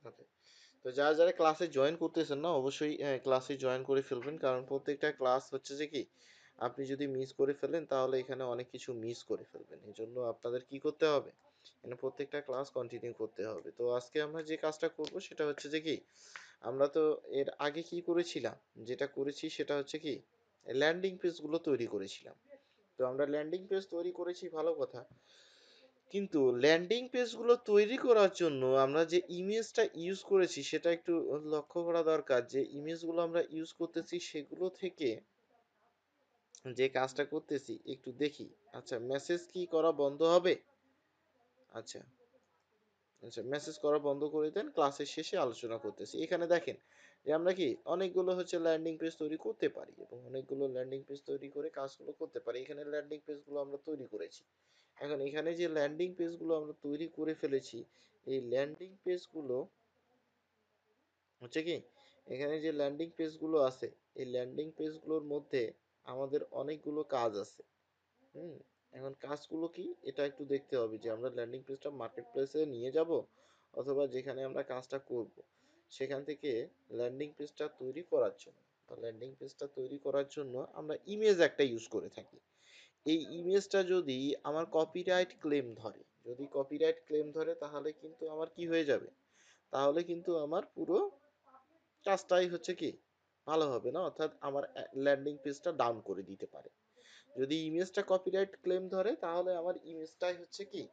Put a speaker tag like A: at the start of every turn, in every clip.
A: ওকে। তো যারা, যারা ক্লাসে জয়েন করতেছেন না অবশ্যই ক্লাসে জয়েন করে ফেলবেন। কারণ প্রত্যেকটা ক্লাস হচ্ছে যে কি, আপনি যদি মিস করে ফেলেন তাহলে এখানে অনেক কিছু মিস করে ফেলবেন। এজন্য আপনাদের কি করতে হবে? এখানে প্রত্যেকটা ক্লাস কন্টিনিউ করতে হবে। তো আজকে আমরা যে কাজটা করব সেটা হচ্ছে যে কি, আমরা তো এর আগে কি করেছিলাম? যেটা করেছি সেটা হচ্ছে কি, ল্যান্ডিং পেজ গুলো তৈরি করেছিলাম। তো আমরা ল্যান্ডিং পেজ তৈরি করেছি ভালো কথা। কিন্তু ল্যান্ডিং পেজগুলো তৈরি করার জন্য আমরা যে ইমেজটা ইউজ করেছি সেটা একটু লক্ষ্য করা দরকার, যে ইমেজগুলো আমরা ইউজ করতেছি সেগুলো থেকে যে কাজটা করতেছি একটু দেখি। আচ্ছা, মেসেজ কি করা বন্ধ হবে? আচ্ছা, আচ্ছা, মেসেজ করা বন্ধ করে দেন, ক্লাসের শেষে আলোচনা করতেছি। এখানে দেখেন যে আমরা কি অনেকগুলো হচ্ছে ল্যান্ডিং পেজ তৈরি করতে পারি এবং অনেকগুলো ল্যান্ডিং পেজ তৈরি করে কাজগুলো করতে পারি। এখানে ল্যান্ডিং পেজগুলো আমরা তৈরি করেছি। এখন এখানে যে ল্যান্ডিং পেজগুলো আমরা তৈরি করে ফেলেছি, এই ল্যান্ডিং পেজগুলো হচ্ছে কি, এখানে যে ল্যান্ডিং পেজগুলো আছে, এই ল্যান্ডিং পেজগুলোর মধ্যে আমাদের অনেকগুলো কাজ আছে। হুম, এখন কাজগুলো কি এটা একটু দেখতে হবে, যে আমরা ল্যান্ডিং পেজটা মার্কেট প্লেসে নিয়ে যাব অথবা যেখানে আমরা কাজটা করব সেখান থেকে ল্যান্ডিং পেজটা তৈরি করার জন্য, ল্যান্ডিং পেজটা তৈরি করার জন্য আমরা ইমেজ একটা ইউজ করে থাকি। এই ইমেজটা যদি আমার কপিরাইট ক্লেম ধরে, যদি কপিরাইট ক্লেম ধরে তাহলে কিন্তু আমার কি হয়ে যাবে, তাহলে কিন্তু আমার পুরো কাজটাই হচ্ছে কি ভালো হবে না, অর্থাৎ আমার ল্যান্ডিং পেজটা ডাউন করে দিতে পারে। যদি ইমেজটা কপিরাইট ক্লেম ধরে তাহলে আমার ইমেজটাই হচ্ছে কি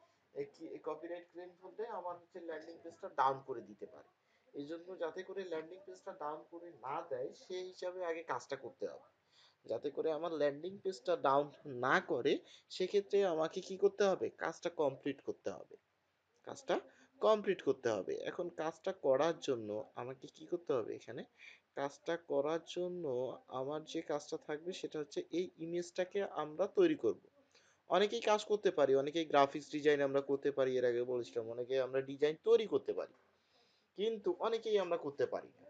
A: কপিরাইট ক্লেম ধরলে আমার হচ্ছে ল্যান্ডিং পেজটা ডাউন করে দিতে পারে। এই জন্য যাতে করে ল্যান্ডিং পেজটা ডাউন করে না দেয় সেই হিসাবে আগে কাজটা করতে হবে। যাতে করে আমার ল্যান্ডিং পেজটা ডাউন না করে সেক্ষেত্রে আমাকে কি করতে হবে, কাজটা কমপ্লিট করতে হবে। কাজটা কমপ্লিট করতে হবে। এখন কাজটা করার জন্য আমাকে কি করতে হবে এখানে, কাজটা করার জন্য আমার যে কাজটা থাকবে সেটা হচ্ছে এই ইমেজটাকে আমরা তৈরি করব। অনেকেই কাজ করতে পারি, অনেকেই গ্রাফিক্স ডিজাইন আমরা করতে পারি, এর আগে বলেছিলাম অনেকে আমরা ডিজাইন তৈরি করতে পারি, কিন্তু অনেকেই আমরা করতে পারি না,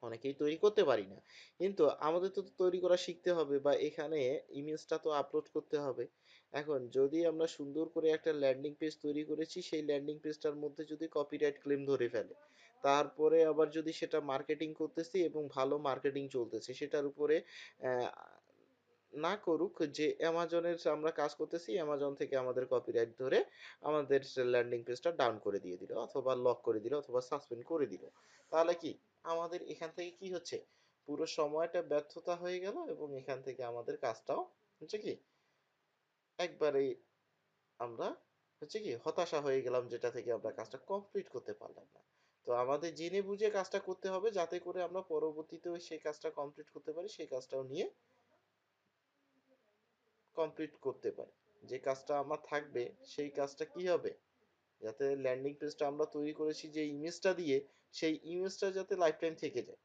A: অনেকেই তৈরি করতে পারি না। কিন্তু আমাদের তো তৈরি করা শিখতে হবে, বা এখানে ইমেজটা তো আপলোড করতে হবে। এখন যদি আমরা সুন্দর করে একটা ল্যান্ডিং পেজ তৈরি করেছি, সেই ল্যান্ডিং পেজটার মধ্যে যদি কপিরাইট ক্লেম ধরে ফেলে, তারপরে আবার যদি সেটা মার্কেটিং করতেছি এবং ভালো মার্কেটিং চলতেছে সেটার উপরে আহ, না করুক, যে অ্যামাজনের আমরা কাজ করতেছি, অ্যামাজন থেকে আমাদের কপিরাইট ধরে আমাদের ল্যান্ডিং পেজটা ডাউন করে দিয়ে দিল অথবা লক করে দিল অথবা সাসপেন্ড করে দিল, তাহলে কি আমাদের এখান থেকে কি হচ্ছে, পুরো সময়টা ব্যর্থতা হয়ে গেল এবং এখান থেকে আমাদের কাজটাও হচ্ছে কি একবারেই আমরা হচ্ছে কি হতাশা হয়ে গেলাম, যেটা থেকে আমরা কাজটা কমপ্লিট করতে পারলাম না। তো আমাদের জেনে বুঝে কাজটা করতে হবে যাতে করে আমরা পরবর্তীতেও সেই কাজটা কমপ্লিট করতে পারি, সেই কাজটাও নিয়ে কমপ্লিট করতে পারি। যে কাজটা আমার থাকবে সেই কাজটা কি হবে, যাতে ল্যান্ডিং পেজটা আমরা তৈরি করেছি যে ইমেজটা দিয়ে, সেই ইমেজটা যাতে লাইফ টাইম থেকে যায়,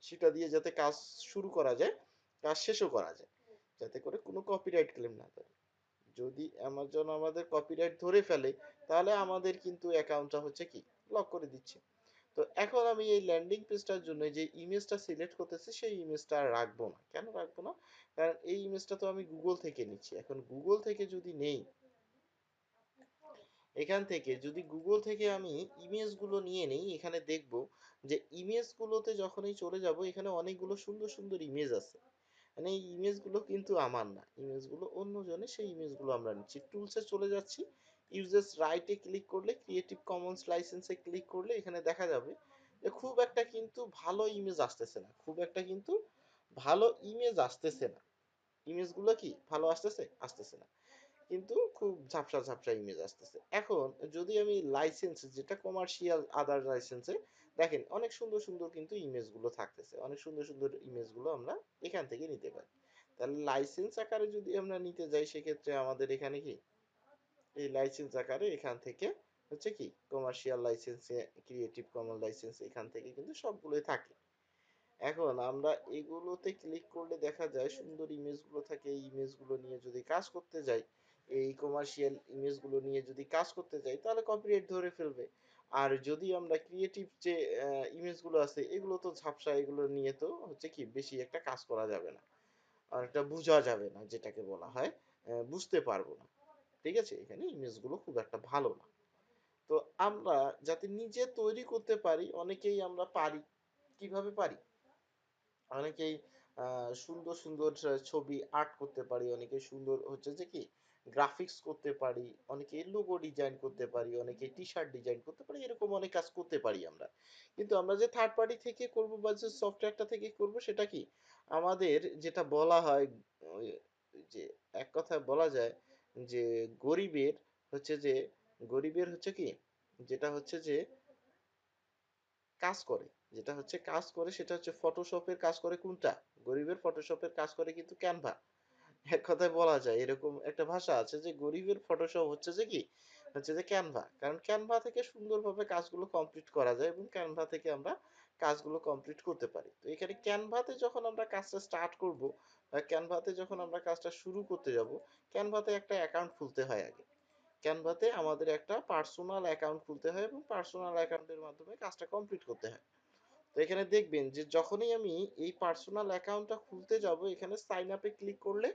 A: সেটা দিয়ে যাতে কাজ শুরু করা যায়, কাজ শেষও করা যায়, যাতে করে কোনো কপিরাইট ক্লেম না করে। যদি অ্যামাজন আমাদের কপিরাইট ধরে ফেলে তাহলে আমাদের কিন্তু অ্যাকাউন্টটা হচ্ছে কি লক করে দিচ্ছে। তো এখন আমি এই ল্যান্ডিং পেজটার জন্য যে ইমেজটা সিলেক্ট করতেছি সেই ইমেজটা আর রাখবো না। কেন রাখবো না? কারণ এই ইমেজটা তো আমি গুগল থেকে নিচ্ছি। এখন গুগল থেকে যদি নেই, এখান থেকে যদি গুগল থেকে আমি ইমেজগুলো নিয়ে নেই, এখানে দেখব যে ইমেজগুলোতে যখনই চলে যাব এখানে অনেকগুলো সুন্দর সুন্দর ইমেজ আছে। মানে এই ইমেজগুলো কিন্তু আমার না, ইমেজগুলো অন্যজনের, সেই ইমেজগুলো আমরা নিচ্ছি। টুলসে চলে যাচ্ছি, ইউজার্স রাইটে ক্লিক করলে, ক্রিয়েটিভ কমন্স লাইসেন্সে ক্লিক করলে এখানে দেখা যাবে যে খুব একটা কিন্তু ভালো ইমেজ আসতেছে না, খুব একটা কিন্তু ভালো ইমেজ আসতেছে না। ইমেজগুলো কি ভালো আসতেছে? আসতেছে না, কিন্তু খুব ঝাপসা ঝাপসা ইমেজ আসতেছে। এখন যদি আমি লাইসেন্স, যেটা কমার্শিয়াল আদার লাইসেন্সে, দেখেন অনেক সুন্দর সুন্দর কিন্তু ইমেজগুলো থাকতেছে, অনেক সুন্দর সুন্দর ইমেজগুলো আমরা এখান থেকে নিতে পারি। তাহলে লাইসেন্স আকারে যদি আমরা নিতে যাই সেক্ষেত্রে আমাদের এখানে কি এই লাইসেন্স আকারে এখান থেকে হচ্ছে কি কমার্শিয়াল লাইসেন্সে, ক্রিয়েটিভ কমন লাইসেন্স, এখান থেকে কিন্তু সবগুলোই থাকে। এখন আমরা এগুলোতে ক্লিক করলে দেখা যায় সুন্দর ইমেজগুলো থাকে, এই ইমেজগুলো নিয়ে যদি কাজ করতে যাই, এই কমার্শিয়াল ইমেজগুলো নিয়ে যদি কাজ করতে যাই তাহলে কপিরাইট ধরে ফেলবে। আর যদি আমরা ক্রিয়েটিভ যে ইমেজগুলো আছে এগুলো তো ঝাপসা, এগুলো নিয়ে তো হচ্ছে কি বেশি একটা কাজ করা যাবে না, আর এটা বোঝা যাবে না, যেটাকে বলা হয় বুঝতে পারবো না। ঠিক আছে, এখানে ইমেজগুলো খুব একটা ভালো না। তো আমরা যাতে নিজে তৈরি করতে পারি, অনেকেই আমরা পারি। কিভাবে পারি? অনেকেই সুন্দর, সুন্দর ছবি আর্ট করতে পারি। অনেকে সুন্দর হচ্ছে যে কি গ্রাফিক্স করতে পারি। অনেকে লোগো ডিজাইন করতে পারি। অনেকে টি-শার্ট ডিজাইন করতে পারি। এরকম অনেক কাজ করতে পারি আমরা। কিন্তু আমরা যে থার্ড পার্টি থেকে করব বা যে সফটওয়্যারটা থেকে করব সেটা কি? আমাদের যেটা বলা হয় ওই যে এক কথায় বলা যায় যে গরিবের হচ্ছে যে গরিবের হচ্ছে কি? যেটা হচ্ছে যে কাজ করে, যেটা হচ্ছে কাজ করে সেটা হচ্ছে ফটোশপের কাজ করে কোনটা? গরিবের ফটোশপের কাজ করে কিন্তু ক্যানভা। এক কথায় বলা যায় এরকম একটা ভাষা আছে যে গরিবের ফটোশপ হচ্ছে যে কি? হচ্ছে যে ক্যানভা। কারণ ক্যানভা থেকে সুন্দরভাবে কাজগুলো কমপ্লিট করা যায় এবং ক্যানভা থেকে আমরা কাজগুলো কমপ্লিট করতে পারি। তো এখানে ক্যানভাতে যখন আমরা কাজটা স্টার্ট করব বা ক্যানভাতে যখন আমরা কাজটা শুরু করতে যাব, ক্যানভাতে একটা অ্যাকাউন্ট খুলতে হয় আগে। ক্যানভাতে আমাদের একটা পার্সোনাল অ্যাকাউন্ট খুলতে হয় এবং পার্সোনাল অ্যাকাউন্টের মাধ্যমে কাজটা কমপ্লিট করতে হয়। তো এখানে দেখবেন যে যখনই আমি এই পার্সোনাল অ্যাকাউন্টটা খুলতে যাব, এখানে সাইন আপে ক্লিক করলে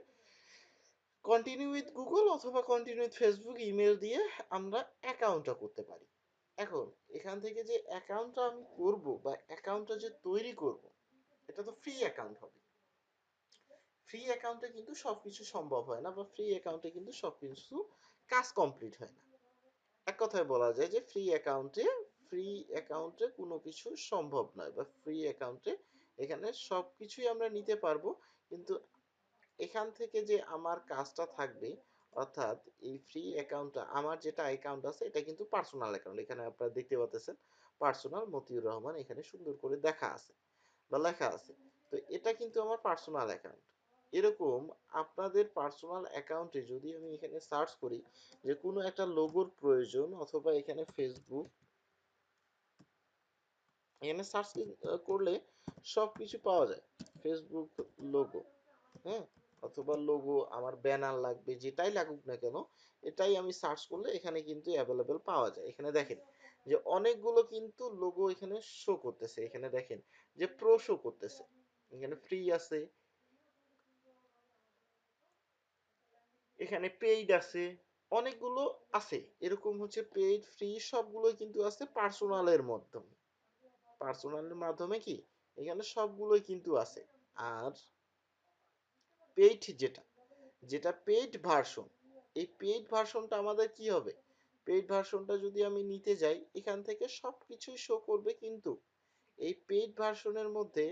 A: কন্টিনিউ উইথ গুগল অথবা কন্টিনিউ উইথ ফেসবুক ইমেল দিয়ে আমরা অ্যাকাউন্টটা করতে পারি। এখন এখান থেকে যে অ্যাকাউন্টটা আমি করব বা অ্যাকাউন্টটা যে তৈরি করব, এটা তো ফ্রি অ্যাকাউন্ট হবে। ফ্রি অ্যাকাউন্টে কিন্তু সবকিছু সম্ভব হয় না বা ফ্রি অ্যাকাউন্টে কিন্তু সবকিছু কাজ কমপ্লিট হয় না। এক কথায় বলা যায় যে ফ্রি অ্যাকাউন্টে কোনো কিছু সম্ভব নয় বা ফ্রি অ্যাকাউন্টে এখানে সবকিছুই আমরা নিতে পারবো। কিন্তু এখান থেকে যে আমার কাজটা থাকবে, অর্থাৎ এই ফ্রি অ্যাকাউন্টটা আমার যেটা অ্যাকাউন্ট আছে এটা কিন্তু পার্সোনাল অ্যাকাউন্ট। এখানে আপনারা দেখতে পাচ্ছেন পার্সোনাল মতিউর রহমান এখানে সুন্দর করে দেখা আছে বা লেখা আছে। তো এটা কিন্তু আমার পার্সোনাল অ্যাকাউন্ট। এরকম আপনাদের পার্সোনাল অ্যাকাউন্টে যদি আমি এখানে সার্চ করি যে কোনো একটা লোগোর প্রয়োজন অথবা এখানে ফেসবুক, এখানে সার্চ করলে সব কিছু পাওয়া যায়। ফেসবুক লোগো, হ্যাঁ, অথবা লোগো আমার ব্যানার লাগবে যেটাই লাগুক না কেন, এটাই আমি সার্চ করলে এখানে কিন্তু অ্যাভেলেবেল পাওয়া যায়। এখানে দেখেন যে অনেকগুলো কিন্তু লোগো এখানে শো করতেছে। এখানে দেখেন যে প্রো শো করতেছে, এখানে ফ্রি আছে, এখানে পেইড আছে, অনেকগুলো আছে। এরকম হচ্ছে পেইড ফ্রি সবগুলোই কিন্তু আছে পার্সোনালের মাধ্যমে। পার্সোনালের মাধ্যমে কি এখানে সবগুলোই কিন্তু আছে। আর পেইড যেটা যেটা পেইড ভার্সন, এই পেইড ভার্সনটা আমাদের কি হবে? পেইড ভার্সনটা যদি আমি নিতে যাই এখান থেকে সব কিছুই শো করবে, কিন্তু এই পেইড ভার্সনের মধ্যে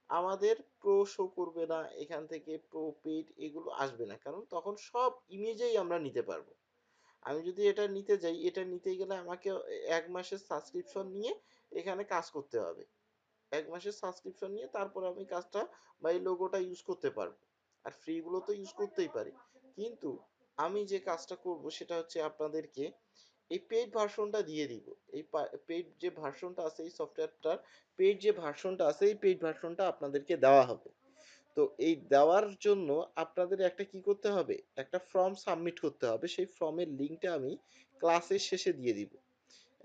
A: আমাদের প্রো শো করবে না, এখান থেকে প্রো পেইড এগুলো আসবে না, কারণ তখন সব ইমেজেই আমরা নিতে পারবো। আমি যদি এটা নিতে যাই, এটা নিতে গেলে আমাকে 1 মাসের সাবস্ক্রিপশন নিয়ে এখানে কাজ করতে হবে। 1 মাসের সাবস্ক্রিপশন নিয়ে তারপর আমি কাজটা বা এই লোগোটা ইউজ করতে পারবো। আর ফ্রি গুলো তো ইউজ করতেই পারি। কিন্তু আমি যে কাজটা করব সেটা হচ্ছে আপনাদেরকে এই পেইড ভার্সনটা দিয়ে দিব। এই পেইড যে ভার্সনটা আছে এই সফটওয়্যারটার পেইড যে ভার্সনটা আছে এই পেইড ভার্সনটা আপনাদেরকে দেওয়া হবে। তো এই দেওয়ার জন্য আপনাদের একটা কি করতে হবে? একটা ফর্ম সাবমিট করতে হবে। সেই ফর্মের লিঙ্কটা আমি ক্লাসের শেষে দিয়ে দিব।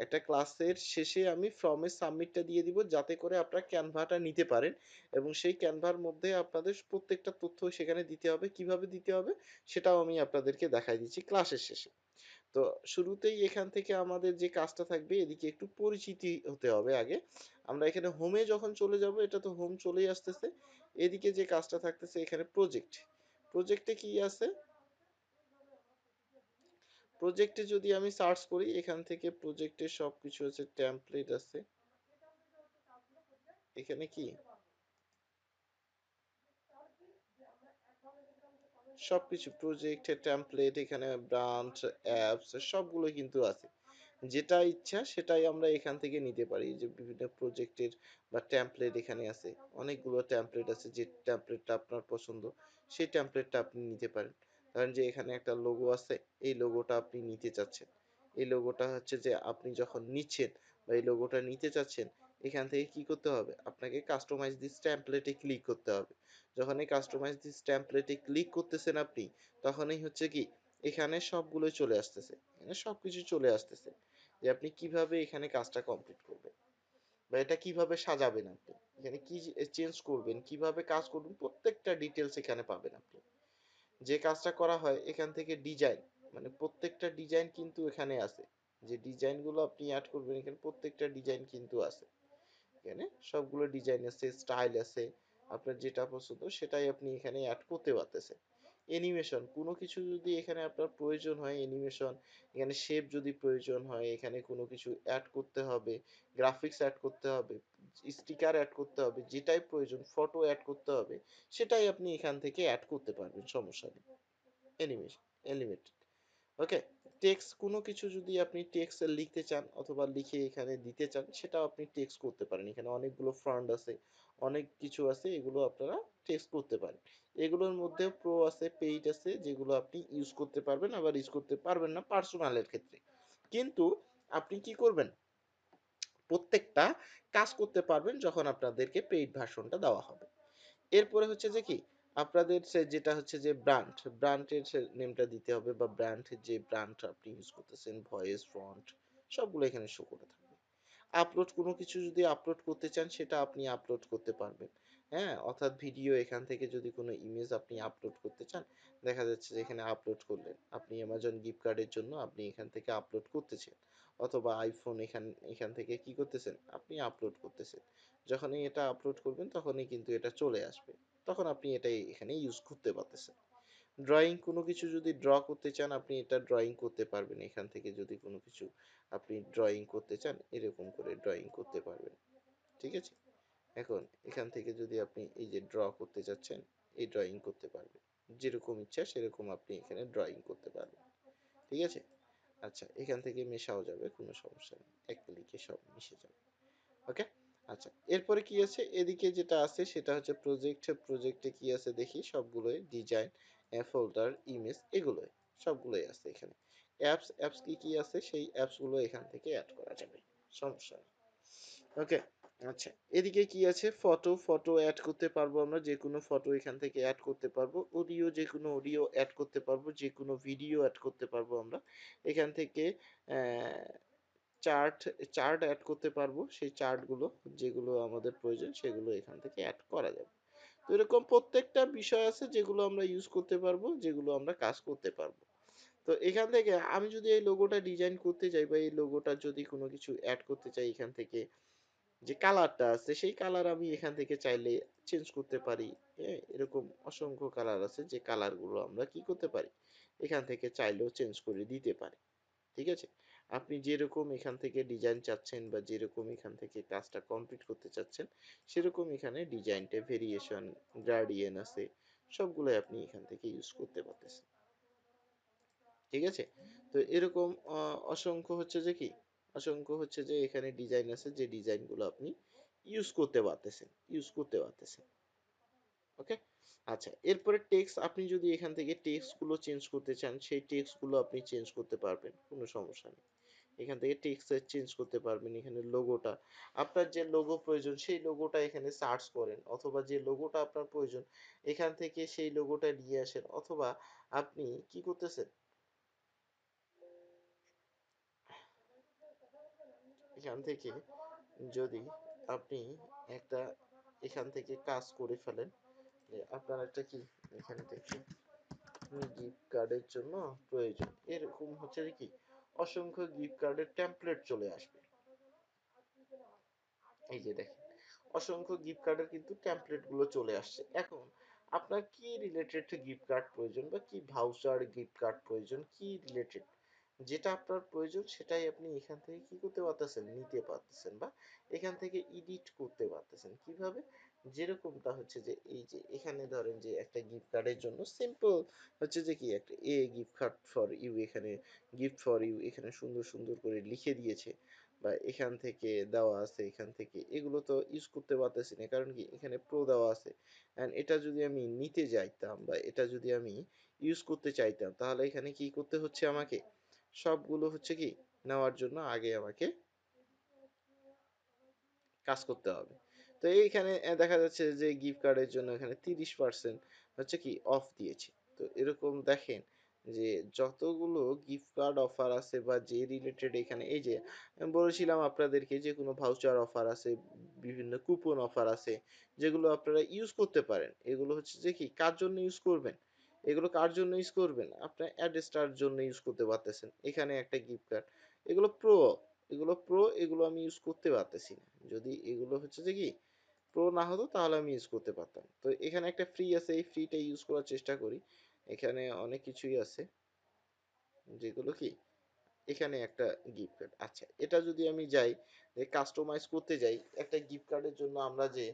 A: একটা ক্লাসের শেষে আমি ফর্মের সাবমিটটা দিয়ে দিব যাতে করে আপনারা ক্যানভাটা নিতে পারেন এবং সেই ক্যানভার মধ্যে আপনাদের প্রত্যেকটা তথ্য সেখানে দিতে হবে। কিভাবে দিতে হবে সেটাও আমি আপনাদেরকে দেখাই দিচ্ছি ক্লাসের শেষে। তো শুরুতেই এখান থেকে আমাদের যে কাজটা থাকবে এদিকে একটু পরিচিতি হতে হবে আগে। আমরা এখানে হোমে যখন চলে যাব, এটা তো হোম চলেই আসতেছে। এদিকে যে কাজটা থাকতেছে এখানে প্রজেক্ট, প্রজেক্টে কি আছে? প্রজেক্টে যদি আমি সার্চ করি এখান থেকে প্রজেক্টের সবকিছু আছে, টেমপ্লেট আছে। এখানে কি সবকিছু প্রজেক্টের টেমপ্লেট, এখানে ব্রাঞ্চ, অ্যাপস সবগুলো কিন্তু আছে। যেটা ইচ্ছা সেটাই আমরা এখান থেকে নিতে পারি। যে বিভিন্ন প্রজেক্টের বা টেমপ্লেট এখানে আছে, অনেকগুলো টেমপ্লেট আছে। যে টেমপ্লেটটা আপনার পছন্দ সেই টেমপ্লেটটা আপনি নিতে পারেন। ধরেন যে এখানে একটা লোগো আছে, এই লোগোটা আপনি নিতে চাচ্ছেন। এই লোগোটা হচ্ছে যে আপনি যখন নিচ্ছেন বা এই লোগোটা নিতে চাচ্ছেন, এখান থেকে কি করতে হবে? আপনাকে কাস্টমাইজ দিস টেমপ্লেটে ক্লিক করতে হবে। যখন এই কাস্টমাইজ দিস টেমপ্লেটে ক্লিক করতেছেন আপনি, তখনই হচ্ছে কি এখানে সবগুলো চলে আসতেছে, এখানে সবকিছু চলে আসতেছে যে আপনি কিভাবে এখানে কাজটা কমপ্লিট করবেন বা এটা কিভাবে সাজাবেন, আপনি এখানে কি চেঞ্জ করবেন, কিভাবে কাজ করবেন, প্রত্যেকটা ডিটেলস এখানে পাবেন আপনি। যে কাজটা করা হয় এখান থেকে ডিজাইন, মানে প্রত্যেকটা ডিজাইন কিন্তু এখানে আছে। যে ডিজাইনগুলো আপনি অ্যাড করবেন এখানে প্রত্যেকটা ডিজাইন কিন্তু আছে। এখানে সবগুলো ডিজাইন আছে, স্টাইল আছে, আপনার যেটা পছন্দ সেটাই আপনি এখানে অ্যাড করতে পারতেছেন। অ্যানিমেশন কোনো কিছু যদি এখানে আপনার প্রয়োজন হয়, অ্যানিমেশন এখানে শেপ যদি প্রয়োজন হয়, এখানে কোনো কিছু অ্যাড করতে হবে, গ্রাফিক্স অ্যাড করতে হবে, স্টিকার অ্যাড করতে হবে, যেটাই প্রয়োজন, ফটো অ্যাড করতে হবে, সেটাই আপনি এখান থেকে অ্যাড করতে পারবেন, সমস্যা নেই। অ্যানিমেশন, অ্যানিমেটেড, ওকে। টেক্সট কোনো কিছু যদি আপনি টেক্সট লিখতে চান অথবা লিখে এখানে দিতে চান, সেটাও আপনি টেক্সট করতে পারেন। এখানে অনেকগুলো ফন্ট আছে, অনেক কিছু আছে, এগুলো আপনারা টেক্সট করতে পারেন। এগুলোর মধ্যে প্রো আছে, পেইড আছে, যেগুলো আপনি ইউজ করতে পারবেন, আবার ইউজ করতে পারবেন না পার্সোনালের ক্ষেত্রে। কিন্তু আপনি কি করবেন, প্রত্যেকটা কাজ করতে পারবেন যখন আপনাদেরকে পেইড ভার্সনটা দেওয়া হবে। এরপরে হচ্ছে যে কি, আপনাদের যেটা হচ্ছে যে ব্র্যান্ডের নেমটা দিতে হবে, বা ব্র্যান্ড, যে ব্র্যান্ড আপনি ইউজ করতেছেন, ভয়েস, ফন্ট, সবগুলো এখানে শো করে থাকবে। আপলোড কোনো কিছু যদি আপলোড করতে চান, সেটা আপনি আপলোড করতে পারবেন। হ্যাঁ, অর্থাৎ ভিডিও, এখান থেকে যদি কোনো ইমেজ আপনি আপলোড করতে চান, দেখা যাচ্ছে যে এখানে আপলোড করলেন, আপনি অ্যামাজন গিফট কার্ডের জন্য আপনি এখান থেকে আপলোড করতেছেন, অথবা আইফোন এখান এখান থেকে কি করতেছেন, আপনি আপলোড করতেছেন। যখনই এটা আপলোড করবেন তখনই কিন্তু এটা চলে আসবে, তখন আপনি এটাই এখানে ইউজ করতে পারতেছেন। ড্রয়িং কোনো কিছু যদি ড্র করতে চান, আপনি এটা ড্রয়িং করতে পারবেন এখান থেকে, যদি কোনো কিছু আপনি ড্রয়িং করতে চান, এরকম করে ড্রয়িং করতে পারবেন, ঠিক আছে। এখন এখান থেকে যদি আপনি এই যে ড্র করতে যাচ্ছেন, এই ড্রয়িং করতে পারবেন, যেরকম ইচ্ছা সেরকম আপনি এখানে ড্রয়িং করতে পারবেন, ঠিক আছে। আচ্ছা, এখান থেকে মেশাও যাবে, কোনো সমস্যা নেই, এক ক্লিকে সব মিশে যাবে, ওকে। আচ্ছা, এরপরে কি আছে, এদিকে যেটা আছে সেটা হচ্ছে প্রজেক্ট। প্রজেক্টে কি আছে দেখি, সবগুলোই ডিজাইন, ফোল্ডার, ইমেজ, এগুলোই সবগুলোই আছে এখানে। অ্যাপস, অ্যাপস কি কি আছে, সেই অ্যাপস গুলো এখান থেকে অ্যাড করা যাবে, সমস্যা নেই, ওকে। আচ্ছা, এদিকে কি আছে, ফটো, ফটো অ্যাড করতে পারবো আমরা, যে কোনো ফটো এখান থেকে অ্যাড করতে পারবো। অডিও, যে কোনো অডিও অ্যাড করতে পারবো, যে কোনো ভিডিও অ্যাড করতে পারবো আমরা এখান থেকে। চার্ট, চার্ট অ্যাড করতে পারবো, সেই চার্টগুলো যেগুলো আমাদের প্রয়োজন সেগুলো এখান থেকে অ্যাড করা যাবে। তো এরকম প্রত্যেকটা বিষয় আছে যেগুলো আমরা ইউজ করতে পারবো, যেগুলো আমরা কাজ করতে পারবো। তো এখান থেকে আমি যদি এই লোগোটা ডিজাইন করতে চাই, বা এই লোগোটা যদি কোনো কিছু অ্যাড করতে চাই, এখান থেকে যে কালারটা আছে সেই কালার আমি এখান থেকে চাইলে চেঞ্জ করতে পারি। হ্যাঁ, এরকম অসংখ্য কালার আছে, যে কালারগুলো আমরা কি করতে পারি, এখান থেকে চাইলেও চেঞ্জ করে দিতে পারি, ঠিক আছে। আপনি যেরকম এখান থেকে ডিজাইন চাচ্ছেন, বা যেরকম এখান থেকে কাজটা কমপ্লিট করতে চাচ্ছেন, সেরকম এখানে ডিজাইনটা ভেরিয়েশন, গ্রাডিয়েন্ট আছে, সবগুলোই আপনি এখান থেকে ইউজ করতে পারতেছেন, ঠিক আছে। তো এরকম অসংখ্য হচ্ছে যে কি, অসংখ্য হচ্ছে যে এখানে ডিজাইন আছে, যে ডিজাইনগুলো আপনি ইউজ করতে পারতেছেন, ওকে। আচ্ছা, এরপরে টেক্সট, আপনি যদি এখান থেকে টেক্সট গুলো চেঞ্জ করতে চান, সেই টেক্সট গুলো আপনি চেঞ্জ করতে পারবেন, কোনো সমস্যা নেই। এখান থেকে টেক্সট চেঞ্জ করতে পারবেন, এখানে লোগোটা, আপনার যে লোগো প্রয়োজন সেই লোগোটা এখানে সার্চ করেন, অথবা যে লোগোটা আপনার প্রয়োজন এখান থেকে সেই লোগোটা নিয়ে আসেন, অথবা আপনি কি করতেছেন, এখান থেকে যদি আপনি একটা এখান থেকে কাজ করে ফেলেন, যে আপনার একটা কি এখানে দেখি গিফট কার্ডের জন্য প্রয়োজন, এরকম হচ্ছে কি অসংখ্য গিফট কার্ডের টেমপ্লেট চলে আসবে, এই যে দেখেন অসংখ্য গিফট কার্ডের কিন্তু টেমপ্লেট গুলো চলে আসছে। এখন আপনার কি রিলেটেড গিফট কার্ড প্রয়োজন, বা কি ভাউচার গিফট কার্ড প্রয়োজন, কি রিলেটেড, যেটা আপনার প্রয়োজন সেটাই আপনি এখান থেকে কি করতে পারতেছেন, নিতে পারতেছেন, বা এখান থেকে এডিট করতে পারতেছেন। কিভাবে, যেরকমটা হচ্ছে যে এই যে এখানে ধরেন যে একটা গিফট কার্ডের জন্য সিম্পল হচ্ছে যে কি একটা গিফট কার্ড ফর ইউ, এখানে গিফট ফর ইউ এখানে সুন্দর সুন্দর করে লিখে দিয়েছে, বা এখান থেকে দেওয়া আছে, এখান থেকে এগুলো তো ইউজ করতে পারতেছি না, কারণ কি এখানে প্রো দেওয়া আছে। এন্ড এটা যদি আমি নিতে যাইতাম, বা এটা যদি আমি ইউজ করতে চাইতাম, তাহলে এখানে কি করতে হচ্ছে আমাকে, সবগুলো হচ্ছে কি নেওয়ার জন্য আগে আমাকে কাজ করতে হবে। তো এইখানে দেখা যাচ্ছে যে গিফট কার্ডের জন্য এখানে 30% হচ্ছে কি অফ দিয়েছে। তো এরকম দেখেন যে যতগুলো গিফট কার্ড অফার আছে, বা যে রিলেটেড এখানে এই যে আমি বলেছিলাম আপনাদেরকে যে কোনো ভাউচার অফার আছে, বিভিন্ন কুপন অফার আছে, যেগুলো আপনারা ইউজ করতে পারেন। এগুলো হচ্ছে যে কি কার জন্য ইউজ করবেন, এগুলো কার জন্য ইউজ করবেন, আপনার অ্যাড স্টার জন্য ইউজ করতে পারতেছেন। এখানে একটা গিফট কার্ড, এগুলো প্রো, এগুলো আমি ইউজ করতে পারতেছি না। যদি এগুলো হচ্ছে যে কি প্রো না হতো তাহলে আমি ইউজ করতে পারতাম। তো এখানে একটা ফ্রি আছে, এই ফ্রিটা ইউজ করার চেষ্টা করি। এখানে অনেক কিছুই আছে যেগুলো কি এখানে একটা গিফট কার্ড। আচ্ছা, এটা যদি আমি যাই যে কাস্টমাইজ করতে যাই একটা গিফট কার্ডের জন্য, আমরা যে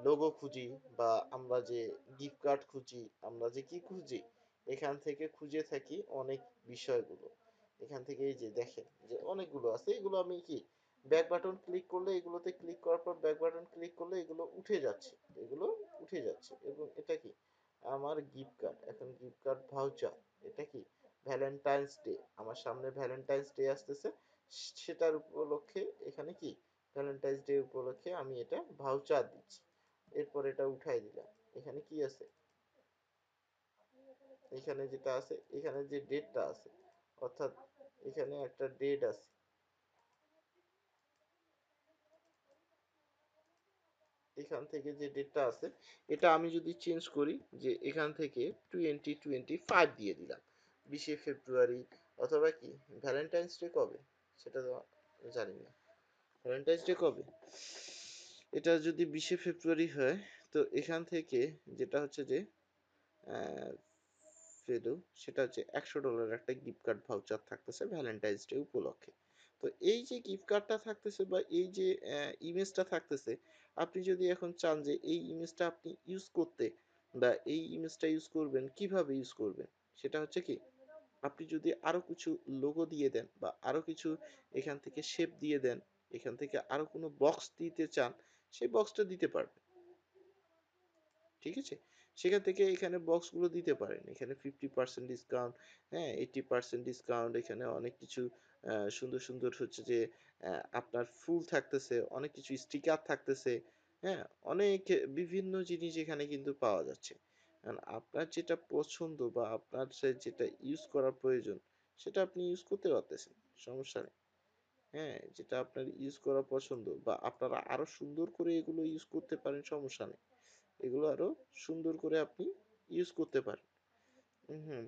A: লোগো খুঁজি বা আমরা যে গিফট কার্ড খুঁজি, আমরা যে কি খুঁজি, এখান থেকে খুঁজে থাকি অনেক বিষয়গুলো। এখান থেকে এই যে দেখেন যে অনেকগুলো আছে, এগুলো আমি কি ব্যাক বাটন ক্লিক করলে, এগুলোতে ক্লিক করার পর ব্যাক বাটন ক্লিক করলে এগুলো উঠে যাচ্ছে, এগুলো উঠে যাচ্ছে। এবং এটা কি আমার গিফট কার্ড, এখন গিফট কার্ড ভাউচার। এটা কি ভ্যালেন্টাইন্স ডে, আমার সামনে ভ্যালেন্টাইন্স ডে আসতেছে, সেটার উপলক্ষে এখানে কি ভ্যালেন্টাইন্স ডে উপলক্ষে আমি এটা ভাউচার দিচ্ছি। এরপর এটা উঠাই দিলাম। এখানে কি আছে, এখানে যেটা আছে, এখানে যে ডেটটা আছে, অর্থাৎ এখানে একটা ডেট আছে, এখান থেকে যে ডেটটা আছে এটা আমি যদি চেঞ্জ করি, যে এখান থেকে 2025 দিয়ে দিলাম, 20শে ফেব্রুয়ারি, অথবা কি ভ্যালেন্টাইন্স ডে কবে সেটা তো জানি না, ভ্যালেন্টাইন্স ডে কবে, এটা যদি 20শে ফেব্রুয়ারি হয়, তো এখান থেকে যেটা হচ্ছে যে ফেলু, সেটা হচ্ছে $100 একটা গিফট কার্ড ভাউচার থাকতেছে ভ্যালেন্টাইন্স ডে উপলক্ষে। তো এই যে গিফট কার্ডটা থাকতেছে বা এই যে ইমেজটা থাকতেছে, আপনি যদি এখন চান যে এই ইমেজটা আপনি ইউজ করতে, বা এই ইমেজটা ইউজ করবেন, কিভাবে ইউজ করবেন, সেটা হচ্ছে কি আপনি যদি আরো কিছু লোগো দিয়ে দেন বা আরো কিছু এখান থেকে শেপ দিয়ে দেন, এখান থেকে আরো কোনো বক্স দিতে চান, সেই বক্সটা দিতে পারবেন। ঠিক আছে, সেখান থেকে এখানে বক্সগুলো দিতে পারেন, এখানে 50% ডিসকাউন্ট, হ্যাঁ 80% ডিসকাউন্ট, এখানে অনেক কিছু সুন্দর সুন্দর হচ্ছে যে আপনার ফুল থাকতেছে, অনেক কিছু স্টিকার থাকতেছে, হ্যাঁ অনেক বিভিন্ন জিনিস এখানে কিন্তু পাওয়া যাচ্ছে। কারণ আপনার যেটা পছন্দ বা আপনার যেটা ইউজ করার প্রয়োজন, সেটা আপনি ইউজ করতে পারতেছেন, সমস্যা নেই। হ্যাঁ, যেটা আপনার ইউজ করা পছন্দ বা আপনারা আরো সুন্দর করে এগুলো ইউজ করতে পারেন, সমস্যা নেই, এগুলো আরো সুন্দর করে আপনি ইউজ করতে পারেন। হুম,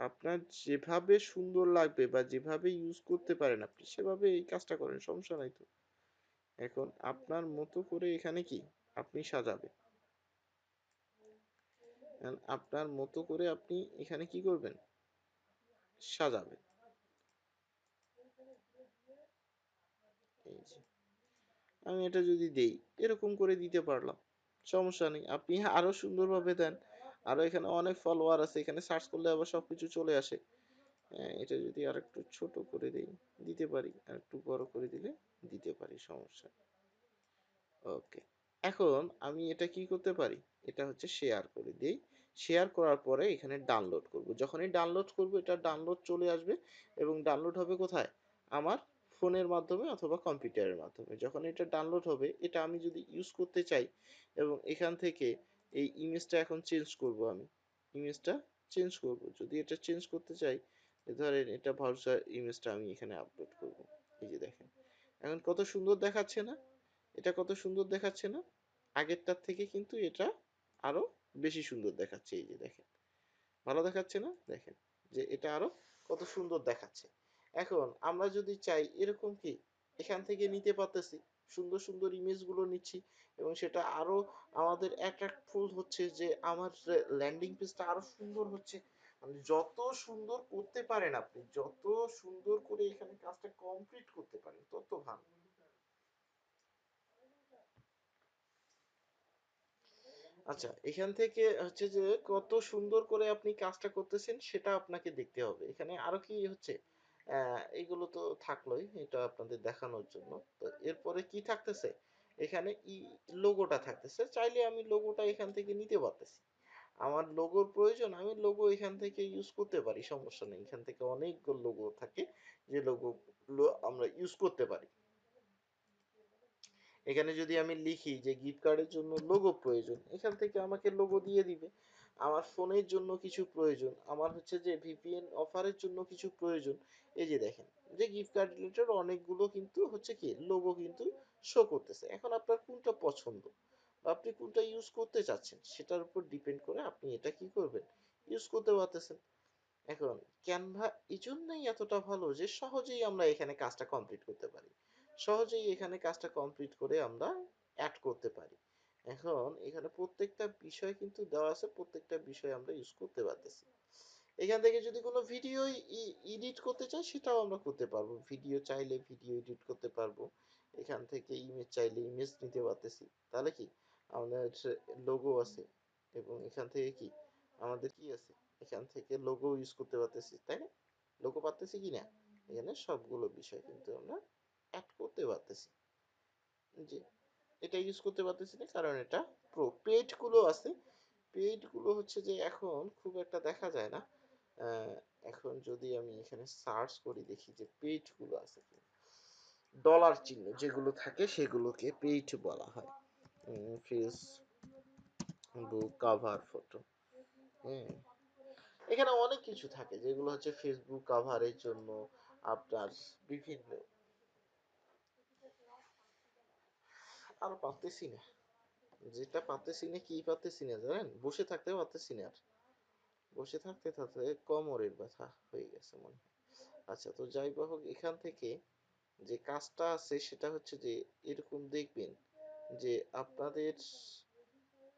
A: আপনার যেভাবে সুন্দর লাগবে বা যেভাবে ইউজ করতে পারেন আপনি সেভাবে এই কাজটা করেন, সমস্যা নাই তো। এখন আপনার মতো করে এখানে কি আপনি সাজাবেন, আপনার মতো করে আপনি এখানে কি করবেন, সাজাবেন। এই যে আমি এটা যদি দেই, এরকম করে দিতে পারলাম, সমস্যা নেই। আপনি আরো সুন্দরভাবে দেন, আরো এখানে অনেক ফলোয়ার আছে, এখানে সার্চ করলে আবার সবকিছু চলে আসে। হ্যাঁ, এটা যদি আর একটু ছোট করে দেই, দিতে পারি, আর একটু বড় করে দিলে দিতে পারি, সমস্যা। ওকে, এখন আমি এটা কি করতে পারি, এটা হচ্ছে শেয়ার করে দিই। শেয়ার করার পরে এখানে ডাউনলোড করব, যখনই ডাউনলোড করব এটা ডাউনলোড চলে আসবে, এবং ডাউনলোড হবে কোথায়, আমার ফোনের মাধ্যমে অথবা কম্পিউটারের মাধ্যমে। যখন এটা ডাউনলোড হবে, এটা আমি যদি ইউজ করতে চাই, এবং এখান থেকে এই ইমেজটা এখন চেঞ্জ করব, আমি ইমেজটা চেঞ্জ করব, যদি এটা চেঞ্জ করতে চাই, ধরেন এটা ভার্চুয়াল ইমেজটা আমি এখানে আপলোড করব। এই যে দেখেন, এখন কত সুন্দর দেখাচ্ছে না, এটা কত সুন্দর দেখাচ্ছে না, আগেরটার থেকে কিন্তু এটা আরো বেশি সুন্দর দেখাচ্ছে। এই যে দেখেন, ভালো দেখাচ্ছে না, দেখেন যে এটা আরো কত সুন্দর দেখাচ্ছে। এখন আমরা যদি চাই এরকম কি এখান থেকে নিতে পারতেছি, সুন্দর সুন্দর ইমেজ গুলো নিচ্ছি, এবং সেটা আরো আমাদের অ্যাট্রাক্টফুল হচ্ছে, যে আমার ল্যান্ডিং পেজটা আরো সুন্দর হচ্ছে। মানে যত সুন্দর করতে পারেন আপনি, যত সুন্দর করে এখানে কাজটা কমপ্লিট করতে পারেন, তত ভালো। আচ্ছা, এখান থেকে হচ্ছে যে কত সুন্দর করে আপনি কাজটা করতেছেন সেটা আপনাকে দেখতে হবে। এখানে আরো কি হচ্ছে, এগুলো তো থাকলোই, এটা আপনাদের দেখানোর জন্য। তো এরপরে কি থাকতেছে, এখানে লোগোটা থাকতেছে, চাইলে আমি লোগোটা এখান থেকে নিতে পারতেছি। আমার লোগোর প্রয়োজন, আমি লোগো এখান থেকে ইউজ করতে পারি, সমস্যা নেই। এখান থেকে অনেক লোগো থাকে, যে লোগো গুলো আমরা ইউজ করতে পারি। এখানে যদি আমি লিখি যে গিফট কার্ডের জন্য লোগো প্রয়োজন, এখান থেকে আমাকে লোগো দিয়ে দিবে। আমার ফোনের জন্য কিছু প্রয়োজন, আমার হচ্ছে যে ভিপিএন অফারের জন্য কিছু প্রয়োজন, এই যে দেখেন যে গিফট কার্ড রিলেটেড অনেকগুলো কিন্তু হচ্ছে কি লোগো কিন্তু শো করতেছে। এখন আপনার কোনটা পছন্দ বা আপনি কোনটা ইউজ করতে চাচ্ছেন, সেটার উপর ডিপেন্ড করে আপনি এটা কি করবেন, ইউজ করতে পারতেছেন। এখন ক্যানভা এজন্যই এতটা ভালো যে সহজেই আমরা এখানে কাজটা কমপ্লিট করতে পারি, সহজেই এখানে কাজটা কমপ্লিট করে আমরা অ্যাড করতে পারি। এখন এখানে প্রত্যেকটা বিষয় কিন্তু দেওয়া আছে, প্রত্যেকটা বিষয় আমরা ইউজ করতে পারতেছি। এখান থেকে যদি কোনো ভিডিও এডিট করতে চাই সেটাও আমরা করতে পারবো, ভিডিও চাইলে ভিডিও এডিট করতে পারবো, এখান থেকে ইমেজ চাইলে ইমেজ নিতে পারতেছি। তাহলে কি আমাদের লোগো আছে, এবং এখান থেকে কি আমাদের কি আছে, এখান থেকে লোগো ইউজ করতে পারতেছি, তাই না? লোগো পারতেছি কি না, এখানে সবগুলো বিষয় কিন্তু আমরা অ্যাড করতে পারতেছি। জি, এটা ইউজ করতে পারতেছি না কারণ এটা প্রো। পেড গুলো আছে, পেইড গুলো হচ্ছে যে এখন খুব একটা দেখা যায় না। আহ, এখন যদি আমি এখানে সার্চ করি দেখি যে পেইড গুলো আছে কি, ডলার চিহ্ন যেগুলো থাকে সেগুলোকে পেইড বলা হয়। ফেসবুক কাভার ফটো, হ্যাঁ, এখানে অনেক কিছু থাকে যেগুলো হচ্ছে ফেসবুক কাভারের জন্য আপনার বিভিন্ন, আর পারতেছি না, যেটা পারতেছি না, কি পারতেছি না জানেন, বসে থাকতে পারতেছি না আর, বসে থাকতে থাকতে কোমরের ব্যথা হয়ে গেছে মনে হয়। আচ্ছা, তো যাই বা হোক, এখান থেকে যে কাজটা আছে সেটা হচ্ছে যে এরকম দেখবেন যে আপনাদের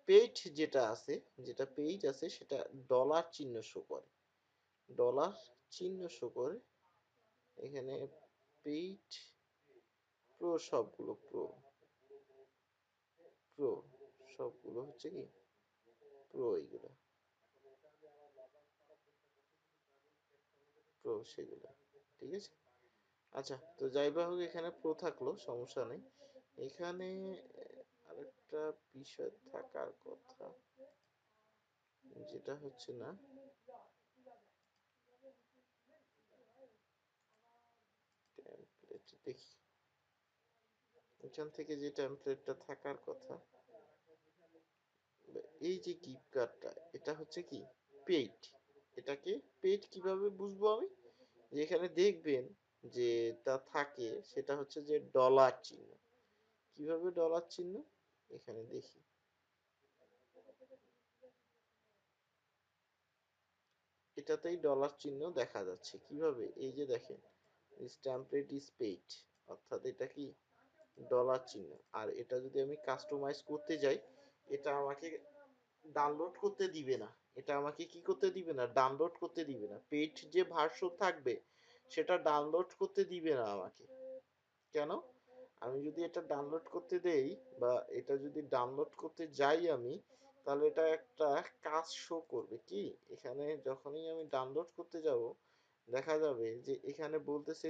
A: পেইড যেটা আছে, যেটা পেইড আছে সেটা ডলার চিহ্ন শো করে, ডলার চিহ্ন শো করে এখানে পেইড প্রো, সবগুলো প্রো, প্রো সবগুলো হচ্ছে কি প্রো, এইগুলো প্রো সেগুলো, ঠিক আছে। আচ্ছা, তো যাই বা হোক এখানে প্রো থাকলো সমস্যা নেই। এখানে আরেকটা বিষয় থাকার কথা, যেটা হচ্ছে না, টেমপ্লেট দেখি, এখান থেকে যে টেমপ্লেটটা থাকার কথা, এই যে গিফট কার্ডটা, এটা হচ্ছে কি পেইড। এটাকে পেইড কিভাবে বুঝবো আমি, যে এখানে দেখবেন যে তা থাকে সেটা হচ্ছে যে ডলার চিহ্ন। কিভাবে ডলার চিহ্ন, এখানে দেখি, এটাতেই ডলার চিহ্ন দেখা যাচ্ছে কিভাবে, এই যে দেখেন টেমপ্লেট ইজ পেইড, অর্থাৎ এটা কি ডলার চিহ্ন। আর এটা যদি আমি কাস্টমাইজ করতে যাই, এটা আমাকে ডাউনলোড করতে দিবে না, এটা আমাকে কি করতে দিবে না, ডাউনলোড করতে দিবে না, পেইড যে ভার্সন থাকবে সেটা ডাউনলোড করতে দিবে না আমাকে। কেন, আমি যদি এটা ডাউনলোড করতে দেই বা এটা যদি ডাউনলোড করতে যাই আমি, তাহলে এটা একটা কাজ শো করবে কি, এখানে যখনই আমি ডাউনলোড করতে যাব দেখা যাবে যে এখানে বলতেছে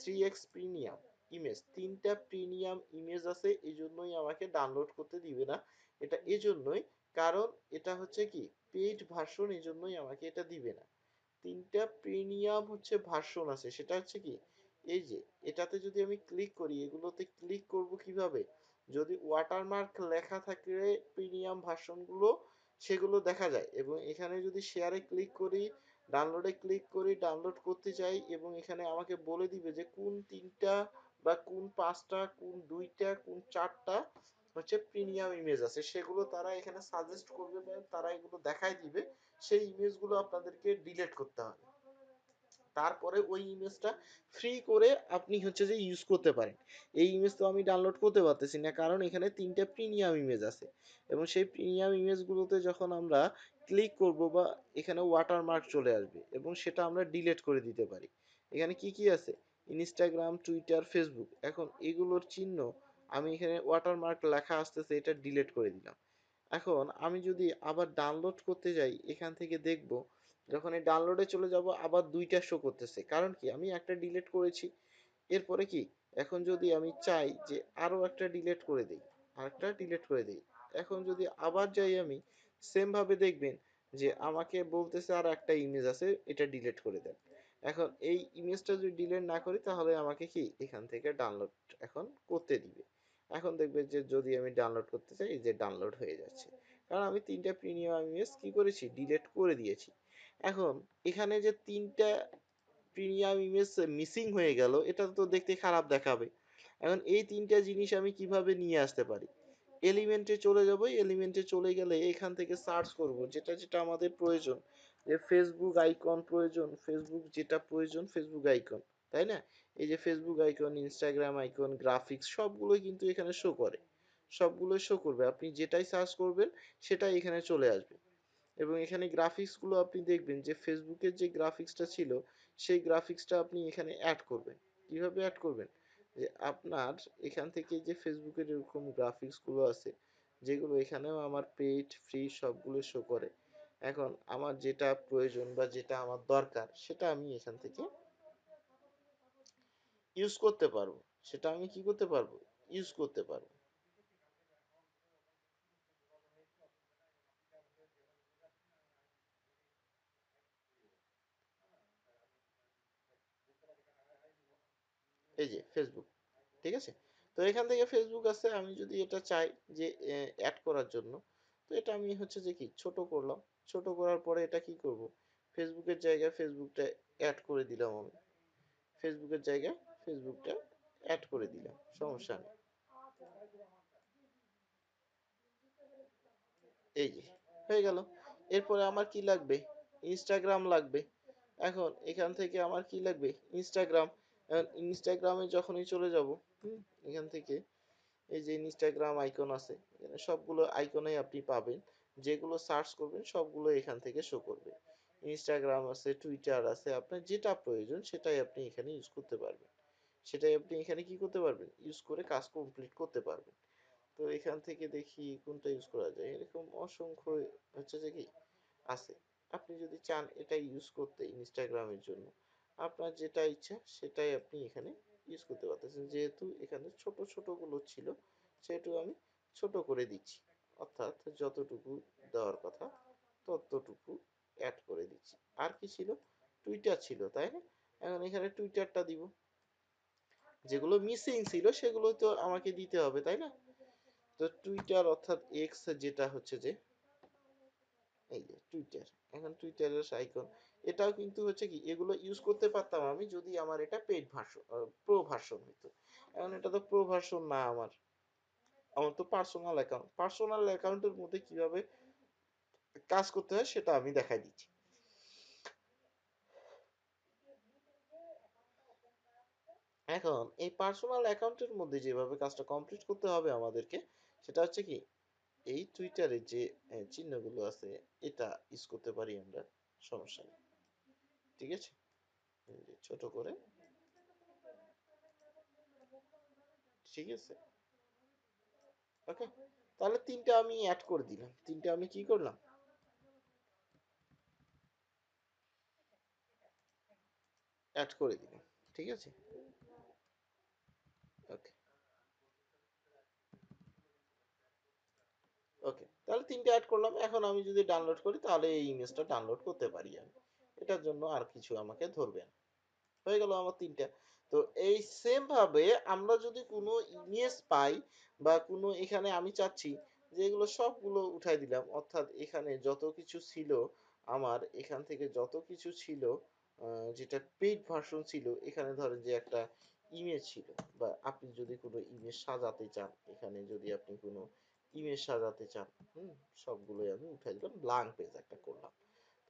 A: 3x প্রিমিয়াম ইমেজ, তিনটা প্রিমিয়াম ইমেজ আছে, এই জন্যই আমাকে ডাউনলোড করতে দিবে না। এটা এজন্যই, কারণ এটা হচ্ছে কি পেইড ভার্সন, এই জন্যই আমাকে এটা দিবে না। তিনটা প্রিমিয়াম হচ্ছে ভার্সন আছে, সেটা হচ্ছে কি এই যে এটাতে যদি আমি ক্লিক করি, এগুলোতে ক্লিক করব কিভাবে, যদি ওয়াটারমার্ক লেখা থাকে প্রিমিয়াম ভার্সন গুলো সেগুলো দেখা যায়, এবং এখানে যদি শেয়ারে ক্লিক করি, ডাউনলোডে ক্লিক করি, ডাউনলোড করতে চাই, এবং এখানে আমাকে বলে দিবে যে কোন তিনটা বা কোন পাঁচটা, কোন দুইটা, কোন চারটা হচ্ছে প্রিমিয়াম ইমেজ আছে, সেগুলো তারা এখানে সাজেস্ট করবে বা তারা এগুলো দেখায় দিবে। সেই ইমেজগুলো আপনাদেরকে ডিলিট করতে হবে, তারপরে ওই ইমেজটা ফ্রি করে আপনি হচ্ছে যে ইউজ করতে পারেন। এই ইমেজ তো আমি ডাউনলোড করতে পারতেছি না কারণ এখানে তিনটা প্রিমিয়াম ইমেজ আছে, এবং সেই প্রিমিয়াম ইমেজগুলোতে যখন আমরা ক্লিক করব বা এখানে ওয়াটারমার্ক চলে আসবে এবং সেটা আমরা ডিলিট করে দিতে পারি। এখানে কি কি আছে, ইনস্টাগ্রাম, টুইটার, ফেসবুক, এখন এগুলোর চিহ্ন আমি এখানে ওয়াটারমার্ক লেখা আসতেছে, এটা ডিলিট করে দিলাম। এখন আমি যদি আবার ডাউনলোড করতে যাই, এখান থেকে দেখব যখন এই ডাউনলোডে চলে যাব আবার দুইটা শো করতেছে, কারণ কি আমি একটা ডিলিট করেছি। এরপরে কি, এখন যদি আমি চাই যে আরো একটা ডিলিট করে দেই, আরেকটা ডিলিট করে দেই, এখন যদি আবার যাই আমি, সেম ভাবে দেখবেন যে আমাকে বলতেছে আর একটা ইমেজ আছে, এটা ডিলিট করে দেন। এখন এই ইমেজটা যদি ডিলিট না করি তাহলে আমাকে কি এখান থেকে ডাউনলোড এখন করতে দিবে। এখন দেখবে যে যদি আমি ডাউনলোড করতে চাই, এই যে ডাউনলোড হয়ে যাচ্ছে, কারণ আমি তিনটা প্রিমিয়াম ইমেজ কি করেছি, ডিলিট করে দিয়েছি। এখন এখানে যে তিনটা প্রিমিয়াম ইমেজ মিসিং হয়ে গেল, এটা তো দেখতে খারাপ দেখাবে। এখন এই তিনটা জিনিস আমি কিভাবে নিয়ে আসতে পারি, এলিমেন্টে চলে যাব, এলিমেন্টে চলে গেলে এখান থেকে সার্চ করব যেটা যেটা আমাদের প্রয়োজন, যে ফেসবুক আইকন প্রয়োজন, ফেসবুক যেটা প্রয়োজন ফেসবুক আইকন, তাই না? এই যে Facebook icon, Instagram icon, graphics সবগুলোই কিন্তু এখানে শো করে, সবগুলোই শো করবে। আপনি যেটাই সার্চ করবেন সেটাই এখানে চলে আসবে। এবং এখানে গ্রাফিক্সগুলো আপনি দেখবেন যে ফেসবুকের যে গ্রাফিক্সটা ছিল সেই গ্রাফিক্সটা আপনি এখানে অ্যাড করবেন। কিভাবে অ্যাড করবেন? যে আপনার এখান থেকে যে ফেসবুকের এরকম গ্রাফিক্সগুলো আছে যেগুলো এখানেও আমার পেইড ফ্রি সবগুলো শো করে। এখন আমার যেটা প্রয়োজন বা যেটা আমার দরকার সেটা আমি এখান থেকে ইউজ করতে পারবো, সেটা আমি কি করতে পারবো, ইউজ করতে পারবো। এই যে ফেসবুক, ঠিক আছে? তো এখান থেকে ফেসবুক আছে, আমি যদি এটা চাই যে অ্যাড করার জন্য, তো এটা আমি হচ্ছে যে কি ছোট করলাম, ছোট করার পরে এটা কি করব, ফেসবুকের জায়গায় ফেসবুকটা অ্যাড করে দিলাম আমি, ফেসবুকের জায়গায় ফেসবুকটা অ্যাড করে দিলাম, সমস্যা নেই। এই যে হয়ে গেল। এরপরে আমার কি লাগবে, ইনস্টাগ্রাম লাগবে। এখন এখান থেকে আমার কি লাগবে, ইনস্টাগ্রাম। এখন ইনস্টাগ্রামে যখনই চলে যাব, এখান থেকে এই যে ইনস্টাগ্রাম আইকন আছে, এখানে সবগুলো আইকনেই আপনি পাবেন, যেগুলো সার্চ করবেন সবগুলো এখান থেকে শো করবে। ইনস্টাগ্রাম আছে, টুইটার আছে, আপনার যেটা প্রয়োজন সেটাই আপনি এখানে ইউজ করতে পারবেন, সেটাই আপনি এখানে কি করতে পারবেন, ইউজ করে কাজ কমপ্লিট করতে পারবেন। তো এখান থেকে দেখি কোনটা ইউজ করা যায়, এরকম অসংখ্য হচ্ছে যে কি আছে। আপনি যদি চান এটা ইউজ করতে ইনস্টাগ্রামের জন্য, আপনার যেটা ইচ্ছা সেটাই আপনি এখানে ইউজ করতে পারতেছেন। যেহেতু এখানে ছোট ছোট গুলো ছিল সেহেতু আমি ছোট করে দিচ্ছি, অর্থাৎ যতটুকু দেওয়ার কথা ততটুকু অ্যাড করে দিচ্ছি। আর কি ছিল, টুইটার ছিল তাই না? এখন এখানে টুইটারটা দিব, যেগুলো মিসিং ছিল সেগুলো তো আমাকে দিতে হবে তাই না? তো টুইটার অর্থাৎ এক্স যেটা হচ্ছে যে এই যে টুইটার, এখন টুইটারের আইকন, এটাও কিন্তু হচ্ছে কি এগুলো ইউজ করতে পারতাম আমি যদি আমার এটা পেইড ভার্সন, প্রো ভার্সন হইতো। এখন এটা তো প্রো ভার্সন না আমার, আমার তো পার্সোনাল অ্যাকাউন্ট, পার্সোনাল অ্যাকাউন্টের মধ্যে কিভাবে কাজ করতে হয় সেটা আমি দেখাই দিচ্ছি। এখন এই পার্সোনাল অ্যাকাউন্টের মধ্যে যেভাবে কাজটা কমপ্লিট করতে হবে আমাদেরকে, সেটা হচ্ছে কি এই টুইটারে যে চিহ্নগুলো আছে এটা ইউজ করতে পারি আমরা, সমস্যা নেই, ঠিক আছে? এই যে ছোট করে, ঠিক আছে, ওকে। তাহলে তিনটা আমি অ্যাড করে দিলাম, তিনটা আমি কি করলাম, অ্যাড করে দিলাম, ঠিক আছে, ওকে। ওকে, তাহলে তিনটে অ্যাড করলাম। এখন আমি যদি ডাউনলোড করি তাহলে এই ইমেজটা ডাউনলোড করতে পারি আমি, এটার জন্য আর কিছু আমাকে ধরবে না। হয়ে গেল আমার তিনটা। তো এই সেম ভাবে আমরা যদি কোনো ইমেজ পাই বা কোনো, এখানে আমি চাচ্ছি যে এগুলো সবগুলো উঠাই দিলাম, অর্থাৎ এখানে যত কিছু ছিল আমার, এখান থেকে যত কিছু ছিল যেটা পেইড ভার্সন ছিল, এখানে ধরেন যে একটা ইমেজ ছিল, বা আপনি যদি কোনো ইমেজ সাজাতে চান, এখানে যদি আপনি কোনো ইমেজ সাজাতে চান, হুম, সবগুলোই আমি উঠাই দিলাম, ব্ল্যাঙ্ক পেজ একটা করলাম।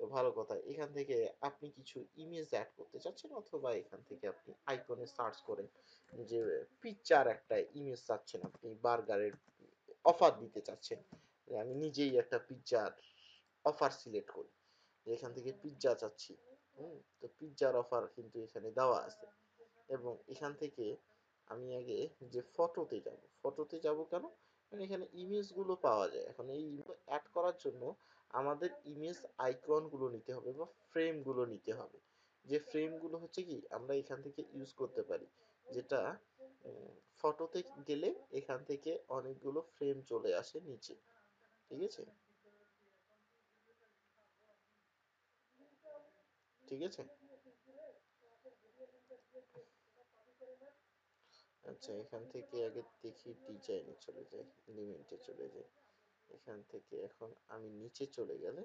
A: তো ভালো কথা, এখান থেকে আপনি কিছু ইমেজ অ্যাড করতে চাচ্ছেন, অথবা এখান থেকে আপনি আইকনে সার্চ করেন যে পিকচার একটা ইমেজ চাচ্ছেন, আপনি বার্গারের অফার দিতে চাচ্ছেন, যে আমি নিজেই একটা পিৎজার অফার সিলেক্ট করি, যে এখান থেকে পিৎজা চাচ্ছি, তো পিৎজার অফার কিন্তু এখানে দেওয়া আছে। এবং এখান থেকে আমি আগে যে ফটোতে যাব, ফটোতে যাব কেন, কারণ এখানে ইমেজ গুলো পাওয়া যায়। এখন এই অ্যাড করার জন্য আমাদের ইমেজ আইকন গুলো নিতে হবে বা ফ্রেম গুলো নিতে হবে, যে ফ্রেম গুলো হচ্ছে কি আমরা এখান থেকে ইউজ করতে পারি, যেটা ফটোতে গেলে এখান থেকে অনেকগুলো ফ্রেম চলে আসে নিচে, ঠিক আছে, ঠিক আছে। আচ্ছা, এখান থেকে আগে দেখি ডিজাইনে চলে যাই, এলিমেন্টে চলে যাই, এখান থেকে এখন আমি নিচে চলে গেলে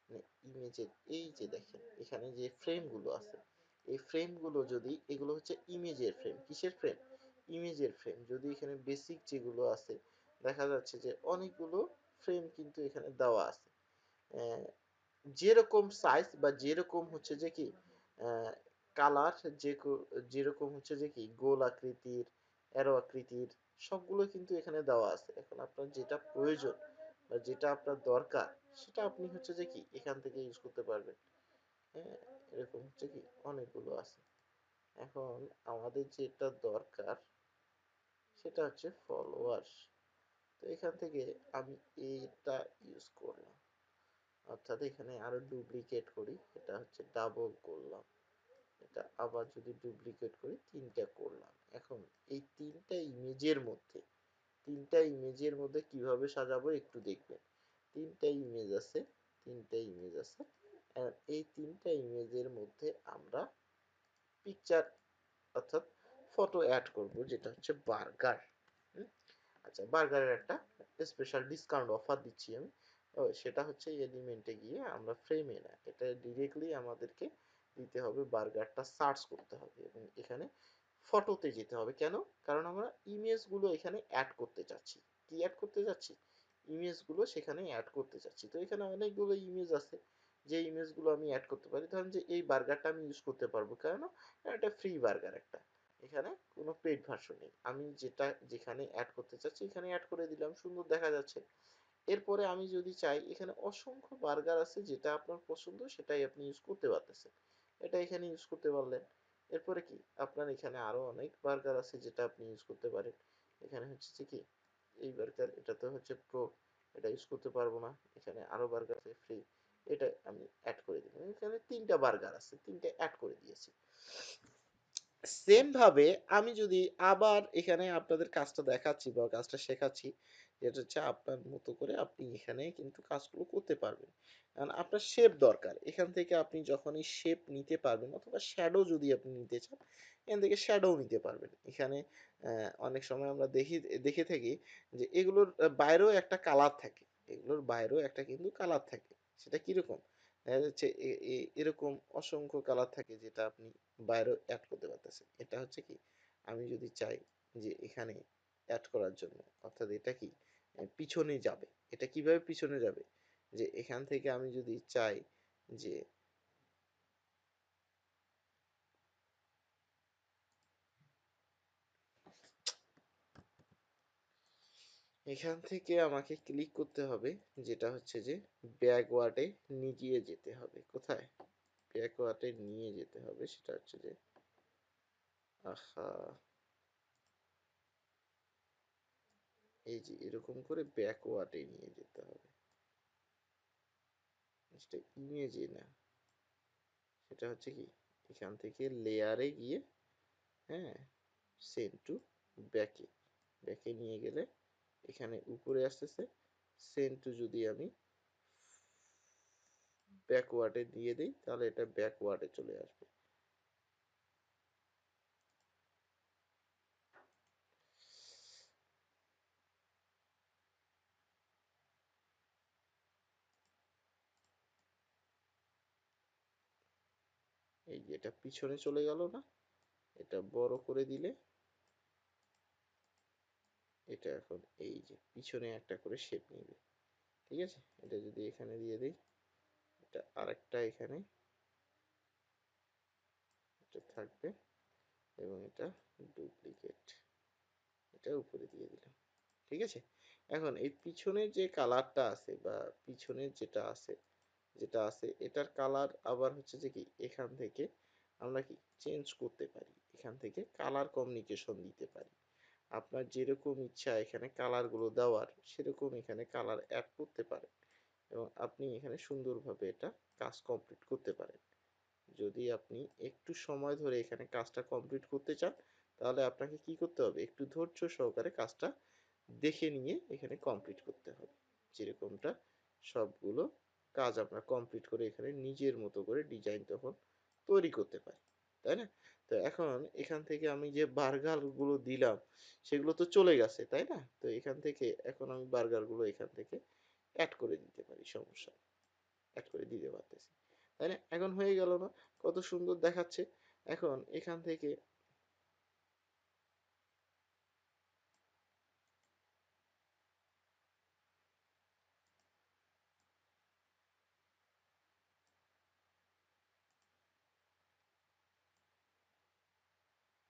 A: মানে ইমেজের এই যে দেখেন এখানে যে ফ্রেম গুলো আছে, এই ফ্রেম গুলো যদি, এগুলো হচ্ছে ইমেজের ফ্রেম, কিসের ফ্রেম, ইমেজের ফ্রেম, যদি এখানে বেসিক যেগুলো আছে দেখা যাচ্ছে যে অনেকগুলো ফ্রেম কিন্তু এখানে দেওয়া আছে। যেরকম সাইজ বা যেরকম হচ্ছে যে কি কালার, যে যেরকম হচ্ছে যে কি গোল আকৃতির, অ্যারো আকৃতির, সবগুলো কিন্তু এখানে দেওয়া আছে। এখন আপনার যেটা প্রয়োজন বা যেটা আপনার দরকার সেটা আপনি হচ্ছে যে কি এখান থেকে ইউজ করতে পারবেন। হ্যাঁ, এরকম হচ্ছে কি অনেকগুলো আছে। এখন আমাদের যেটা দরকার সেটা হচ্ছে ফলোয়ার। তো এখান থেকে আমি এইটা ইউজ করলাম, অর্থাৎ এখানে আরো ডুপ্লিকেট করি, এটা হচ্ছে ডাবল করলাম, এটা আবার যদি ডুপ্লিকেট করি তিনটা করলাম। এখন এই তিনটা ইমেজের মধ্যে কিভাবে সাজাবো একটু দেখবেন। তিনটা ইমেজ আছে, তিনটা ইমেজ আছে, আর এই তিনটা ইমেজের মধ্যে আমরা পিকচার অর্থাৎ ফটো অ্যাড করব, যেটা হচ্ছে বার্গার। আচ্ছা, বার্গারের একটা স্পেশাল ডিসকাউন্ট অফার দিচ্ছি আমি। সেটা হচ্ছে এলিমেন্টে গিয়ে আমরা ফ্রেমে না, এটা ডিরেক্টলি আমাদেরকে দিতে হবে, বার্গারটা সার্চ করতে হবে এবং এখানে ফটোতে যেতে হবে। কেন? কারণ আমরা ইমেজগুলো এখানে অ্যাড করতে চাচ্ছি। কি অ্যাড করতে চাচ্ছি? ইমেজগুলো সেখানে অ্যাড করতে চাচ্ছি। তো এখানে অনেকগুলো ইমেজ আছে, যে ইমেজগুলো আমি অ্যাড করতে পারি। ধরেন যে এই বার্গারটা আমি ইউজ করতে পারবো, কেন? এটা ফ্রি বার্গার একটা, এখানে কোনো পেইড ভার্সন নেই। আমি যেটা যেখানে অ্যাড করতে চাচ্ছি এখানে অ্যাড করে দিলাম, সুন্দর দেখা যাচ্ছে। এরপরে আমি যদি চাই, এখানে অসংখ্য বার্গার আছে, যেটা আপনার পছন্দ সেটাই আপনি ইউজ করতে পারতেছেন, এটা এখানে ইউজ করতে পারলেন। এরপরে কি আপনার এখানে আরো অনেক বার্গার আছে যেটা আপনি ইউজ করতে পারেন। এখানে হচ্ছে যে কি এই বার্গার, এটা তো হচ্ছে প্রো, এটা ইউজ করতে পারবো না। এখানে আরো বার্গার আছে ফ্রি, এটা আমি অ্যাড করে দিলাম। এখানে তিনটা বার্গার আছে, তিনটা অ্যাড করে দিয়েছি। সেম ভাবে আমি যদি আবার এখানে আপনাদের কাজটা দেখাচ্ছি বা কাজটা শেখাচ্ছি, যেটা হচ্ছে আপনার মতো করে আপনি এখানে কিন্তু কাজগুলো করতে পারবেন। কারণ আপনার শেপ দরকার, এখান থেকে আপনি যখনই শেপ নিতে পারবেন, অথবা শ্যাডো যদি আপনি নিতে চান এখান থেকে শ্যাডো নিতে পারবেন। এখানে অনেক সময় আমরা দেখে থাকি যে এগুলোর বাইরেও একটা কালার থাকে, এগুলোর বাইরেও একটা কিন্তু কালার থাকে। সেটা কিরকম? দেখা যাচ্ছে এরকম অসংখ্য কালার থাকে, যেটা আপনি বাইরেও অ্যাড করতে পারতেছেন। এটা হচ্ছে কি, আমি যদি চাই যে এখানে অ্যাড করার জন্য, অর্থাৎ এটা কি পিছনে যাবে। এটা কিভাবে পিছনে যাবে? যে এখান থেকে আমি যদি চাই যে এখান থেকে আমাকে ক্লিক করতে হবে, যেটা হচ্ছে যে ব্যাকওয়ার্ডে নিয়ে যেতে হবে। কোথায়? ব্যাকওয়ার্ডে নিয়ে যেতে হবে, সেটা হচ্ছে যে আহা, এই যে এরকম করে ব্যাকওয়ার্ডে নিয়ে যেতে হবে। সেটা ইমেজে না, সেটা হচ্ছে কি এখান থেকে লেয়ারে গিয়ে, হ্যাঁ, সেন্ড টু ব্যাকে, ব্যাকে নিয়ে গেলে এখানে উপরে আসতেছে। সেন্ড টু যদি আমি ব্যাকওয়ার্ডে দিয়ে দিই তাহলে এটা ব্যাকওয়ার্ডে চলে আসবে। এই যে এটা পিছনে চলে গেল না? এটা বড় করে দিলে এটা এখন এই যে পিছনে একটা করে শেপ নিবে। ঠিক আছে, এটা যদি এখানে দিয়ে দিই, এটা আরেকটা এখানে এটা থাকবে, এবং এটা ডুপ্লিকেট, এটা উপরে দিয়ে দিলাম। ঠিক আছে, এখন এই পিছনের যে কালারটা আছে বা পিছনের যেটা আছে এটার কালার আবার হচ্ছে যে কি এখান থেকে আমরা কি চেঞ্জ করতে পারি, এখান থেকে কালার কমিউনিকেশন দিতে পারি। আপনার যেরকম ইচ্ছা এখানে কালারগুলো দেওয়ার, সেরকম এখানে কালার অ্যাড করতে পারেন এবং আপনি এখানে সুন্দরভাবে এটা কাজ কমপ্লিট করতে পারেন। যদি আপনি একটু সময় ধরে এখানে কাজটা কমপ্লিট করতে চান, তাহলে আপনাকে কি করতে হবে, একটু ধৈর্য সহকারে কাজটা দেখে নিয়ে এখানে কমপ্লিট করতে হবে। যেরকমটা সবগুলো কাজ আমরা কমপ্লিট করে এখানে নিজের মতো করে ডিজাইন তখন তৈরি করতে পারি, তাই না? তো এখন এখান থেকে আমি যে বার্গার গুলো দিলাম সেগুলো তো চলে গেছে, তাই না? তো এখান থেকে এখন আমি বার্গার গুলো এখান থেকে অ্যাড করে দিতে পারি, সমস্যা অ্যাড করে দিতে পারতেছি, তাই না? এখন হয়ে গেল না? কত সুন্দর দেখাচ্ছে। এখন এখান থেকে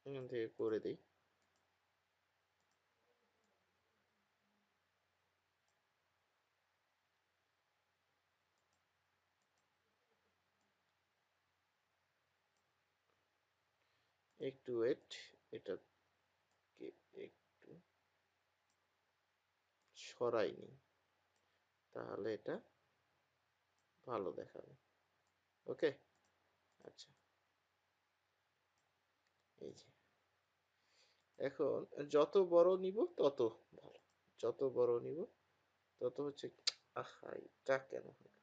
A: এখান থেকে করে দিই। একটু ওয়েট, এটাকে একটু সরাই নিই, তাহলে এটা ভালো দেখাবে। ওকে, আচ্ছা, এই যে এখন যত বড় নিব তত ভালো, যত বড় নিব তত হচ্ছে, আহা এটা কেন হলো?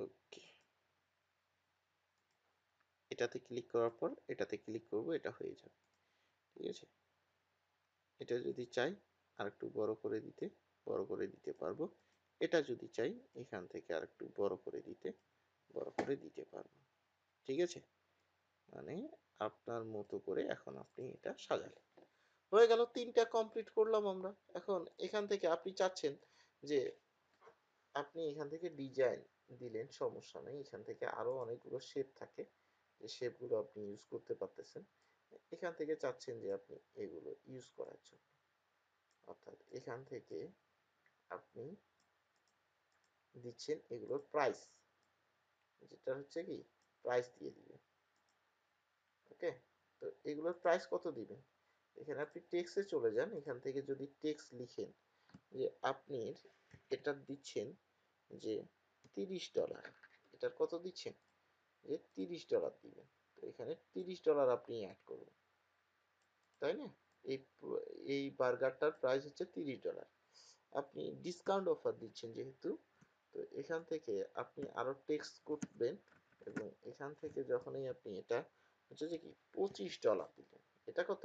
A: ওকে, এটাতে ক্লিক করার পর এটাতে ক্লিক করব, এটা হয়ে যাবে। ঠিক আছে, এটা যদি চাই আর একটু বড় করে দিতে পারবো। এটা যদি চাই এখান থেকে আর একটু বড় করে দিতে পারবো। ঠিক আছে, মানে আপনার মতো করে এখন আপনি এটা সাজালেন। হয়ে গেল, তিনটা কমপ্লিট করলাম আমরা। এখন এখান থেকে আপনি চাচ্ছেন যে আপনি এখান থেকে ডিজাইন দিলেন, সমস্যা নেই, এখান থেকে আরো অনেকগুলো শেপ থাকে, যে শেপগুলো আপনি ইউজ করতে পারতেছেন। এখান থেকে চাচ্ছেন যে আপনি এগুলো ইউজ করার জন্য, অর্থাৎ এখান থেকে আপনি দিচ্ছেন এগুলোর প্রাইস, যেটা হচ্ছে কি প্রাইস দিয়ে দিবেন। ওকে, তো এগুলোর প্রাইস কত দিবেন? এখানে আপনি টেক্সটে চলে যান, এখান থেকে যদি টেক্সট লিখেন যে আপনি এটা দিচ্ছেন যে $30, এটার কত দিচ্ছেন যে $30 দিবেন। তো এখানে $30 আপনি অ্যাড করবেন, তাই না? এই এই বার্গারটার প্রাইস হচ্ছে $30। আপনি ডিসকাউন্ট অফার দিচ্ছেন যেহেতু, তো এখান থেকে আপনি আরো টেক্সট করবেন, এবং এখান থেকে যখনই আপনি এটা হচ্ছে যে কি $25 দিবেন, এটা কত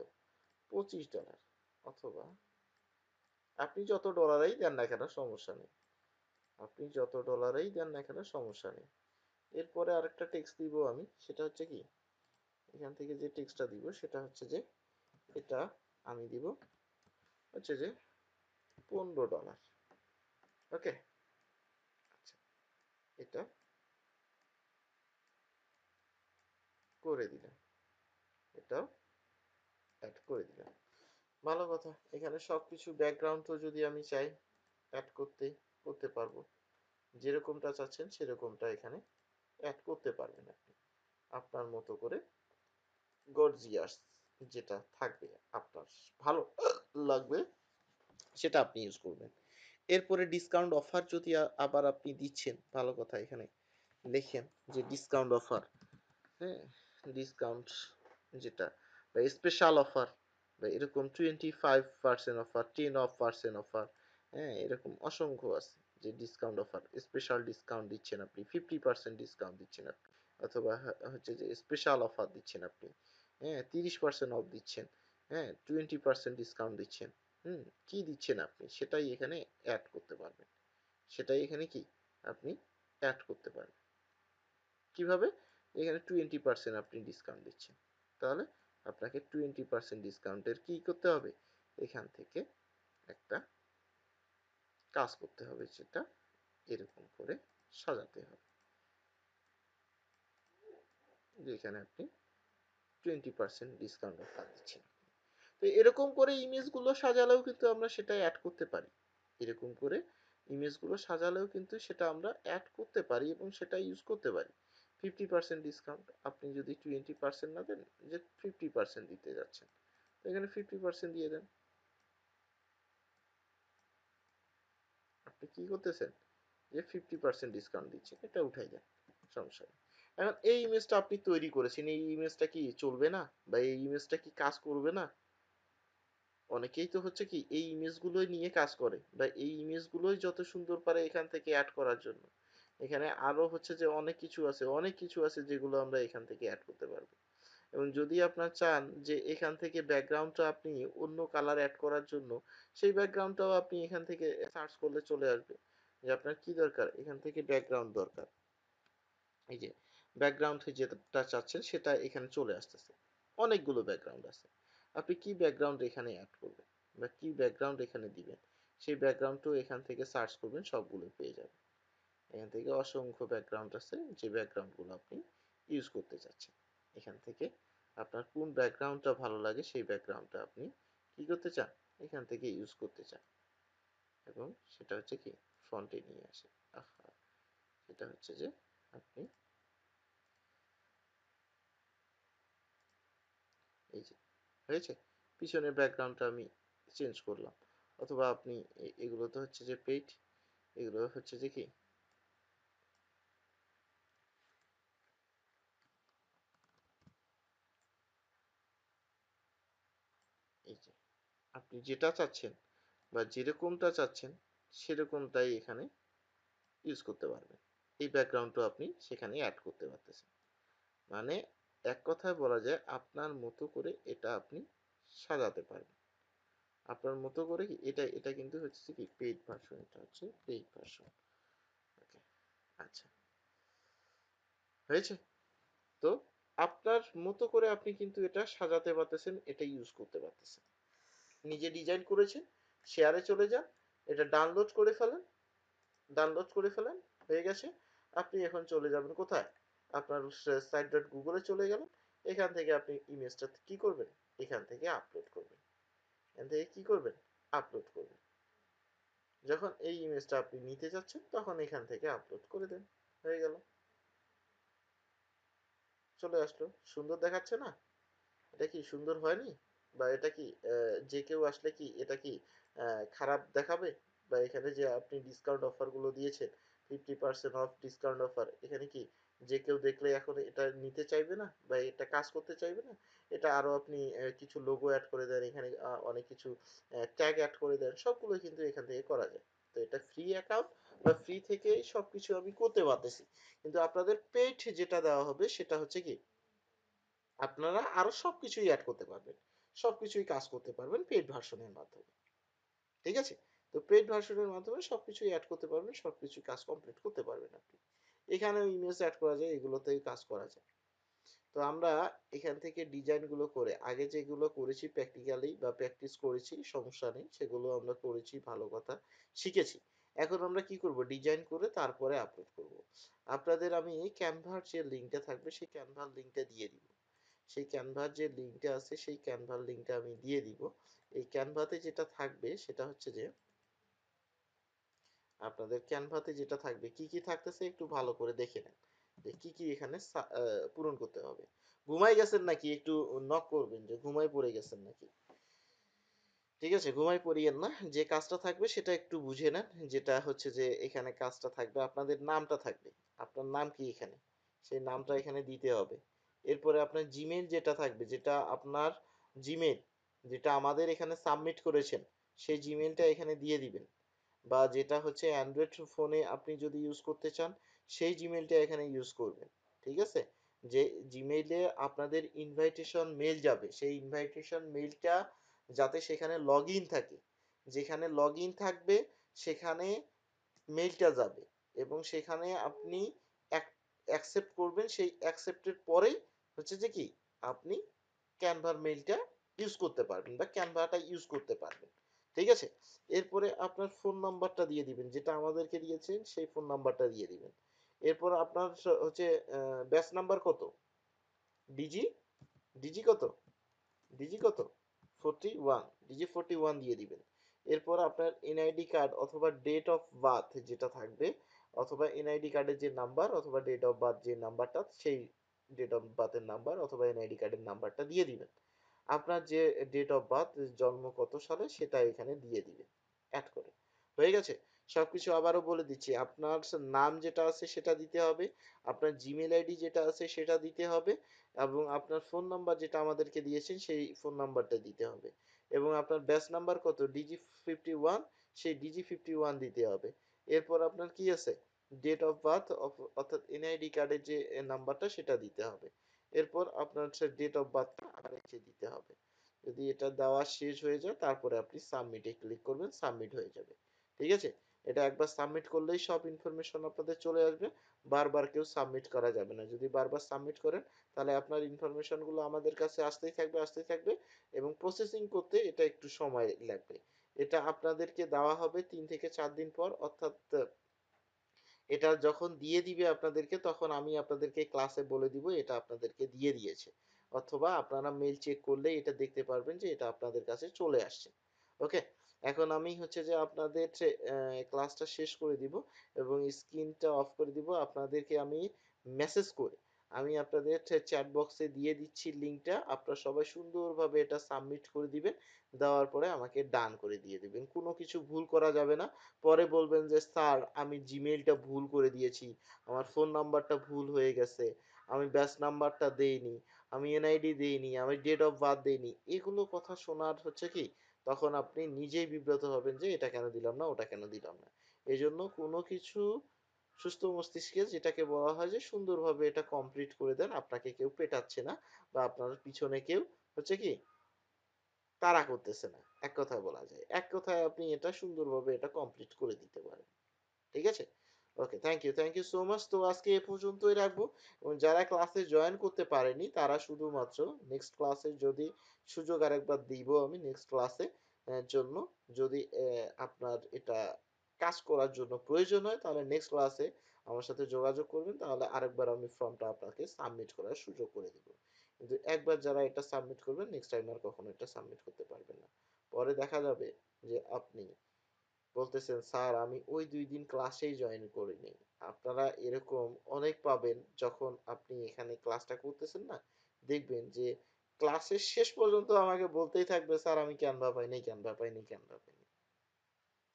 A: $25, অথবা আপনি যত ডলারই দেন না কেন সমস্যা নেই, আপনি যত ডলারই দেন না কেন সমস্যা নেই। এরপরে আরেকটা টেক্সট দিব আমি, সেটা হচ্ছে কি এখান থেকে যে টেক্সটটা দিব সেটা হচ্ছে যে এটা আমি দিব হচ্ছে যে $15। ওকে, আচ্ছা, এটা করে দিলাম, এটাও অ্যাড করে দিলাম। ভালো কথা, এখানে সবকিছু ব্যাকগ্রাউন্ডও যদি আমি চাই অ্যাড করতে পারবো, যেরকমটা চাচ্ছেন সেরকমটা এখানে অ্যাড করতে পারবেন আপনি আপনার মতো করে, গর্জিয়াস যেটা থাকবে আপনার ভালো লাগবে সেটা আপনি ইউজ করবেন। এরপরে ডিসকাউন্ট অফার যদি আবার আপনি দিচ্ছেন, ভালো কথা, এখানে লেখেন যে ডিসকাউন্ট অফার, হ্যাঁ, ডিসকাউন্ট যেটা বা স্পেশাল অফার বা এরকম 25% অফার, 10% অফার, হ্যাঁ, এরকম অসংখ্য আছে যে ডিসকাউন্ট অফার, স্পেশাল ডিসকাউন্ট দিচ্ছেন আপনি, 50% ডিসকাউন্ট দিচ্ছেন আপনি, অথবা হচ্ছে যে স্পেশাল অফার দিচ্ছেন আপনি, হ্যাঁ, 30% অফ দিচ্ছেন, হ্যাঁ, 20% ডিসকাউন্ট দিচ্ছেন, হুম, কি দিচ্ছেন আপনি সেটাই এখানে অ্যাড করতে পারবেন, সেটাই এখানে কি আপনি অ্যাড করতে পারবেন। কিভাবে? এখানে 20% আপনি ডিসকাউন্ট দিচ্ছেন, তাহলে আপনাকে 20% ডিসকাউন্টের কি করতে হবে, এখান থেকে একটা কাজ করতে হবে, যেটা এরকম করে সাজাতে হবে, যে এখানে আপনি 20% ডিসকাউন্ট অফার দিচ্ছেন। তো এরকম করে ইমেজগুলো সাজালেও কিন্তু আমরা সেটা অ্যাড করতে পারি, এরকম করে ইমেজগুলো সাজালেও কিন্তু সেটা আমরা অ্যাড করতে পারি এবং সেটা ইউজ করতে পারি। 50% ডিসকাউন্ট, আপনি যদি 20% না দেন, যে 50% দিতে যাচ্ছেন, তো এখানে 50% দিয়ে দেন। আপনি কি করতেছেন, যে 50% ডিসকাউন্ট দিচ্ছেন, এটা উঠাই দেন, সমস্যা নেই। এখন এই ইমেজটা আপনি তৈরি করেছেন, এই ইমেজটা কি চলবে না, বা এই ইমেজটা কি কাজ করবে না? অনেকেই তো হচ্ছে কি এই ইমেজগুলোই নিয়ে কাজ করে, বা এই ইমেজগুলোই যত সুন্দর পারে এখান থেকে অ্যাড করার জন্য। এখানে আরো হচ্ছে যে অনেক কিছু আছে যেগুলো আমরা এখান থেকে অ্যাড করতে পারবো। এবং যদি আপনার চান যে এখান থেকে ব্যাকগ্রাউন্ডটা আপনি অন্য কালার অ্যাড করার জন্য, সেই ব্যাকগ্রাউন্ডটাও আপনি এখান থেকে সার্চ করলে চলে আসবে, যে আপনার কি দরকার, এখান থেকে ব্যাকগ্রাউন্ড দরকার, এই যে ব্যাকগ্রাউন্ড যেটা চাচ্ছেন সেটা এখানে চলে আসতেছে, অনেকগুলো ব্যাকগ্রাউন্ড আছে, আপনি কি ব্যাকগ্রাউন্ড এখানে অ্যাড করবেন, বা কি ব্যাকগ্রাউন্ড এখানে দিবেন, সেই ব্যাকগ্রাউন্ডটাও এখান থেকে সার্চ করবেন, সবগুলো পেয়ে যাবেন। এখান থেকে অসংখ্য ব্যাকগ্রাউন্ড আছে, যে ব্যাকগ্রাউন্ডগুলো আপনি ইউজ করতে চাচ্ছেন। এখান থেকে আপনার কোন ব্যাকগ্রাউন্ডটা ভালো লাগে সেই ব্যাকগ্রাউন্ডটা আপনি কি করতে চান, এখান থেকে ইউজ করতে চান, এবং সেটা হচ্ছে কি ফ্রন্টে নিয়ে আসে। আহা, সেটা হচ্ছে যে আপনি এই যে হয়েছে, পিছনের ব্যাকগ্রাউন্ডটা আমি চেঞ্জ করলাম, অথবা আপনি এগুলো তো হচ্ছে যে পেইড, এগুলো হচ্ছে যে কি এই যে আপনি যেটা চাচ্ছেন বা যেরকমটা চাচ্ছেন সেরকমটাই এখানে ইউজ করতে পারবেন। এই ব্যাকগ্রাউন্ডটা আপনি সেখানে অ্যাড করতে পারতেছেন। মানে এক কথায় বলা যায় আপনার মতো করে এটা আপনি সাজাতে পারবেন। আপনার মতো করে কি এটা এটা কিন্তু হচ্ছে কি পেইড ভার্সন, এটা হচ্ছে পেইড ভার্সন। ওকে, আচ্ছা, হয়েছে। তো আপনার মতো করে আপনি কিন্তু এটা সাজাতে পারতেছেন, এটা ইউজ করতে পারতেছেন। নিজে ডিজাইন করেছেন, শেয়ারে চলে যান, এটা ডাউনলোড করে ফেলেন, ডাউনলোড করে ফেলেন, হয়ে গেছে। আপনি এখন চলে যাবেন কোথায়, আপনার সাইট ডট গুগলে চলে গেলেন, এখান থেকে আপনি ইমেজটা কি করবেন, এখান থেকে আপলোড করবেন, এখান থেকে কি করবেন, আপলোড করবেন। যখন এই ইমেজটা আপনি নিতে যাচ্ছেন তখন এখান থেকে আপলোড করে দেন, হয়ে গেল, চলে আসলো। সুন্দর দেখাচ্ছে না? এটা কি সুন্দর হয়নি? বা এটা কি যে কেউ আসলে কি এটা কি খারাপ দেখাবে? বা এখানে যে আপনি ডিসকাউন্ট অফার গুলো দিয়েছেন, 50% অফ ডিসকাউন্ট অফার, এখানে কি যে কেউ দেখলে এখন এটা নিতে চাইবে না বা এটা কাজ করতে চাইবে না? এটা আরো আপনি কিছু লোগো অ্যাড করে দেন, এখানে অনেক কিছু ট্যাগ অ্যাড করে দেন, সবগুলো কিন্তু এখান থেকে করা যায়। তো এটা ফ্রি অ্যাকাউন্ট বা ফ্রি থেকেই সবকিছু আমি করতে পারতেছি। কিন্তু আপনাদের পেইড যেটা দেওয়া হবে সেটা হচ্ছে কি আপনারা আরো সবকিছুই অ্যাড করতে পারবেন, সবকিছুই কাজ করতে পারবেন পেইড ভার্সনের মাধ্যমে। ঠিক আছে? তো পেইড ভার্সনের মাধ্যমে সবকিছুই অ্যাড করতে পারবেন, সবকিছু কাজ কমপ্লিট করতে পারবেন আপনি। এখানেও ইমেজ অ্যাড করা যায়, এগুলোতেই কাজ করা যায়। তো আমরা এখান থেকে ডিজাইন গুলো করে আগে যেগুলো করেছি প্র্যাকটিক্যালি বা প্র্যাকটিস করেছি, সমস্যা নেই, সেগুলো আমরা করেছি, ভালো কথা, শিখেছি। এখন আমরা কি করব, ডিজাইন করে তারপরে আপলোড করব। আপনাদের আমি ক্যানভার যে লিঙ্কটা থাকবে সেই ক্যানভার লিঙ্কটা দিয়ে দিব। সেই ক্যানভার যে লিঙ্কটা আছে সেই ক্যানভার লিঙ্কটা আমি দিয়ে দিব। এই ক্যানভাতে যেটা থাকবে সেটা হচ্ছে যে আপনাদের ক্যানভাতে যেটা থাকবে কি কি থাকতেছে একটু ভালো করে দেখে নেন, যে কি কি এখানে পূরণ করতে হবে। ঘুমাই গেছেন নাকি, একটু নক করবেন যে ঘুমাই পড়ে গেছেন নাকি। ঠিক আছে, ঘুমাই পড়িয়েন না, যে কাজটা থাকবে সেটা একটু বুঝে নেন। যেটা হচ্ছে যে এখানে কাজটা থাকবে, আপনাদের নামটা থাকবে, আপনার নাম কি এখানে, সেই নামটা এখানে দিতে হবে। এরপরে আপনার জিমেইল যেটা থাকবে, যেটা আপনার জিমেইল, যেটা আমাদের এখানে সাবমিট করেছেন, সেই জিমেইলটা এখানে দিয়ে দিবেন। বা যেটা হচ্ছে অ্যান্ড্রয়েড ফোনে আপনি যদি ইউজ করতে চান সেই জিমেইলটা এখানে ইউজ করবেন। ঠিক আছে, যে জিমেইলে আপনাদের ইনভাইটেশন মেল যাবে সেই ইনভাইটেশন মেলটা যাতে সেখানে লগ ইন থাকে, যেখানে লগ ইন থাকবে সেখানে মেইলটা যাবে, এবং সেখানে আপনি অ্যাকসেপ্ট করবেন, সেই অ্যাকসেপ্টের পরেই হচ্ছে যে কি আপনি ক্যানভার মেইলটা ইউজ করতে পারবেন বা ক্যানভাটা ইউজ করতে পারবেন। ঠিক আছে, এরপরে আপনার ফোন নাম্বারটা দিয়ে দিবেন, যেটা আমাদেরকে দিয়েছেন সেই ফোন নাম্বারটা দিয়ে দিবেন। এরপর আপনার হচ্ছে ব্যাচ নাম্বার কত, ডিজি, ডিজি কত, ডিজি কত, 41, ডিজি 41 দিয়ে দিবেন। এরপর আপনার এনআইডি কার্ড অথবা ডেট অফ বার্থ যেটা থাকবে, অথবা এনআইডি কার্ডের যে নাম্বার অথবা ডেট অফ বার্থ যে নাম্বারটা, সেই ডেট অফ বার্থের নাম্বার অথবা এনআইডি কার্ডের নাম্বারটা দিয়ে দিবেন। আপনার যে ডেট অফ বার্থ, জন্ম কত সালে সেটা এখানে দিয়ে দিবেন অ্যাড করে। হয়ে গেছে, সবকিছু আবারও বলে দিচ্ছি, আপনার নাম যেটা আছে সেটা দিতে হবে, আপনার জিমেল আইডি যেটা আছে সেটা দিতে হবে, এবং আপনার ফোন নাম্বার যেটা আমাদেরকে দিয়েছেন সেই ফোন নাম্বারটা দিতে হবে, এবং আপনার ব্যাচ নাম্বার কত, ডিজি 51, সেই ডিজি 51 দিতে হবে। এরপর আপনার কি আছে, ডেট অফ বার্থ অর্থাৎ এনআইডি কার্ডের যে নাম্বারটা সেটা দিতে হবে। এরপর আপনার হচ্ছে ডেট অফ বার্থটা আবার এসে দিতে হবে। যদি এটা দেওয়া শেষ হয়ে যায় তারপরে আপনি সাবমিটে ক্লিক করবেন, সাবমিট হয়ে যাবে। ঠিক আছে, এটা একবার সাবমিট করলেই সব ইনফরমেশন আপনাদের চলে আসবে। বারবার কেউ সাবমিট করা যাবে না। যদি বারবার সাবমিট করেন তাহলে আপনার ইনফরমেশনগুলো আমাদের কাছে আসতেই থাকবে এবং প্রসেসিং করতে এটা একটু সময় লাগবে। এটা আপনাদেরকে দেওয়া হবে ৩ থেকে ৪ দিন পর, অর্থাৎ এটা যখন দিয়ে দিবে আপনাদেরকে তখন আমি আপনাদেরকে ক্লাসে বলে দিব এটা আপনাদেরকে দিয়ে দিয়েছে। অথবা আপনারা মেইল চেক করলেই এটা দেখতে পারবেন যে এটা আপনাদের কাছে চলে আসছে। ওকে? এখন আমি হচ্ছে যে আপনাদের ক্লাসটা শেষ করে দিব এবং স্ক্রিনটা অফ করে দিব। আপনাদেরকে আমি মেসেজ করে আমি আপনাদের চ্যাট বক্সে দিয়ে দিচ্ছি লিঙ্কটা। আপনারা সবাই সুন্দরভাবে এটা সাবমিট করে দিবেন। দেওয়ার পরে আমাকে ডান করে দিয়ে দিবেন। কোনো কিছু ভুল করা যাবে না। পরে বলবেন যে স্যার আমি জিমেইলটা ভুল করে দিয়েছি, আমার ফোন নাম্বারটা ভুল হয়ে গেছে, আমি ব্যাচ নাম্বারটা দেইনি, আমি এনআইডি দেইনি, আমি ডেট অফ বার্থ দেইনি, এগুলো কথা শোনার হচ্ছে কি তখন আপনি নিজেই বিব্রত হবেন যে এটা কেন দিলাম না, ওটা কেন দিলাম না। এই জন্য কোনো কিছু সুস্থ মস্তিষ্কে যেটাকে বলা হয় যে সুন্দরভাবে এটা কমপ্লিট করে দেন, আপনাকে কেউ পেটাচ্ছে না বা আপনার পিছনে কেউ হচ্ছে কি তাড়া করতেছে না, এক কথায় বলা যায়। এক কথায় আপনি এটা সুন্দরভাবে এটা কমপ্লিট করে দিতে পারেন। ঠিক আছে? ওকে, থ্যাংক ইউ সো মাচ। তো আজকে এ পর্যন্তই রাখবো এবং যারা ক্লাসে জয়েন করতে পারেনি তারা শুধুমাত্র নেক্সট ক্লাসে যদি সুযোগ আরেকবার দিব আমি নেক্সট ক্লাসে জন্য, যদি আপনার এটা কাজ করার জন্য প্রয়োজন হয় তাহলে নেক্সট ক্লাসে আমার সাথে যোগাযোগ করবেন, তাহলে আরেকবার আমি ফর্মটা আপনাকে সাবমিট করার সুযোগ করে দিব। কিন্তু একবার যারা এটা সাবমিট করবেন নেক্সট টাইম আর কখনো এটা সাবমিট করতে পারবেন না। পরে দেখা যাবে যে আপনি বলতেছেন স্যার আমি ওই ২ দিন ক্লাসেই জয়েন করিনি। আপনারা এরকম অনেক পাবেন যখন আপনি এখানে ক্লাসটা করতেছেন না, দেখবেন যে ক্লাসের শেষ পর্যন্ত আমাকে বলতেই থাকবে স্যার আমি ক্যানভা পাইনি, ক্যানভা পাইনি, ক্যানভা পাইনি।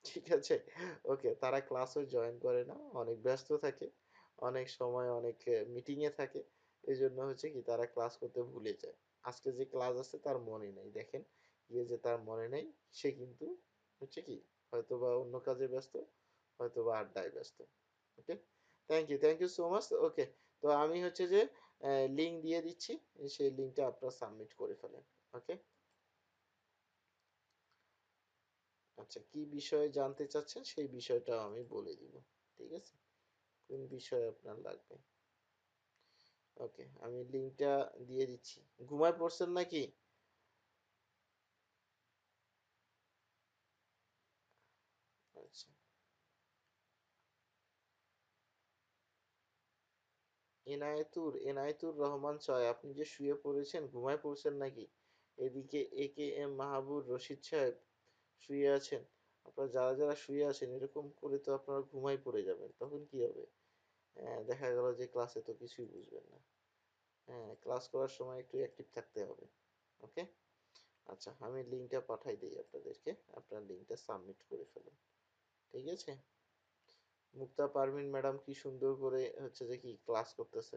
A: ঠিক আছে? ওকে, তারা ক্লাসও জয়েন করে না, অনেক ব্যস্ত থাকে, অনেক সময় অনেক মিটিং এ থাকে। এজন্য হচ্ছে কি তারা ক্লাস করতে ভুলে যায়। আজকে যে ক্লাস আছে তার মনে নেই। দেখেন যে তার মনে নেই, সে কিন্তু হচ্ছে কি হয়তোবা অন্য কাজে ব্যস্ত, হয়তোবা আড্ডায় ব্যস্ত। Okay? Thank you so much. Okay. তো আমি হচ্ছে যে লিংক দিয়ে দিচ্ছি। সেই লিংকটা আপনারা সাবমিট করে ফেলেন। ওকে? আচ্ছা, কি বিষয়ে জানতে চাচ্ছেন সেই বিষয়টাও আমি বলে দিব। ঠিক আছে? কোন বিষয় আপনার লাগবে? ওকে, আমি লিংকটা দিয়ে দিচ্ছি। ঘুমায় পড়ছেন নাকি? আচ্ছা। এনায়েতুর রহমান চয়, আপনি যে শুয়ে পড়েছেন ঘুমায় পড়ছেন নাকি? এদিকে এ কে এম মাহাবুর রশিদ সাহেব শুয়ে আছেন। আপনারা যারা শুয়ে আছেন এরকম করে তো আপনারা ঘুমায় পড়ে যাবেন, তখন কি হবে? দেখা গেল যে ক্লাসে তো কিছুই বুঝবেন না। হ্যাঁ, ক্লাস করার সময় একটু অ্যাক্টিভ থাকতে হবে। ওকে? আচ্ছা, আমি লিংকটা পাঠাই দিই আপনাদেরকে। আপনার লিংকটা সাবমিট করে ফেলুন। ঠিক আছে? মুক্তা পারভিন ম্যাডাম কি সুন্দর করে হচ্ছে যে কি ক্লাস করতেছে।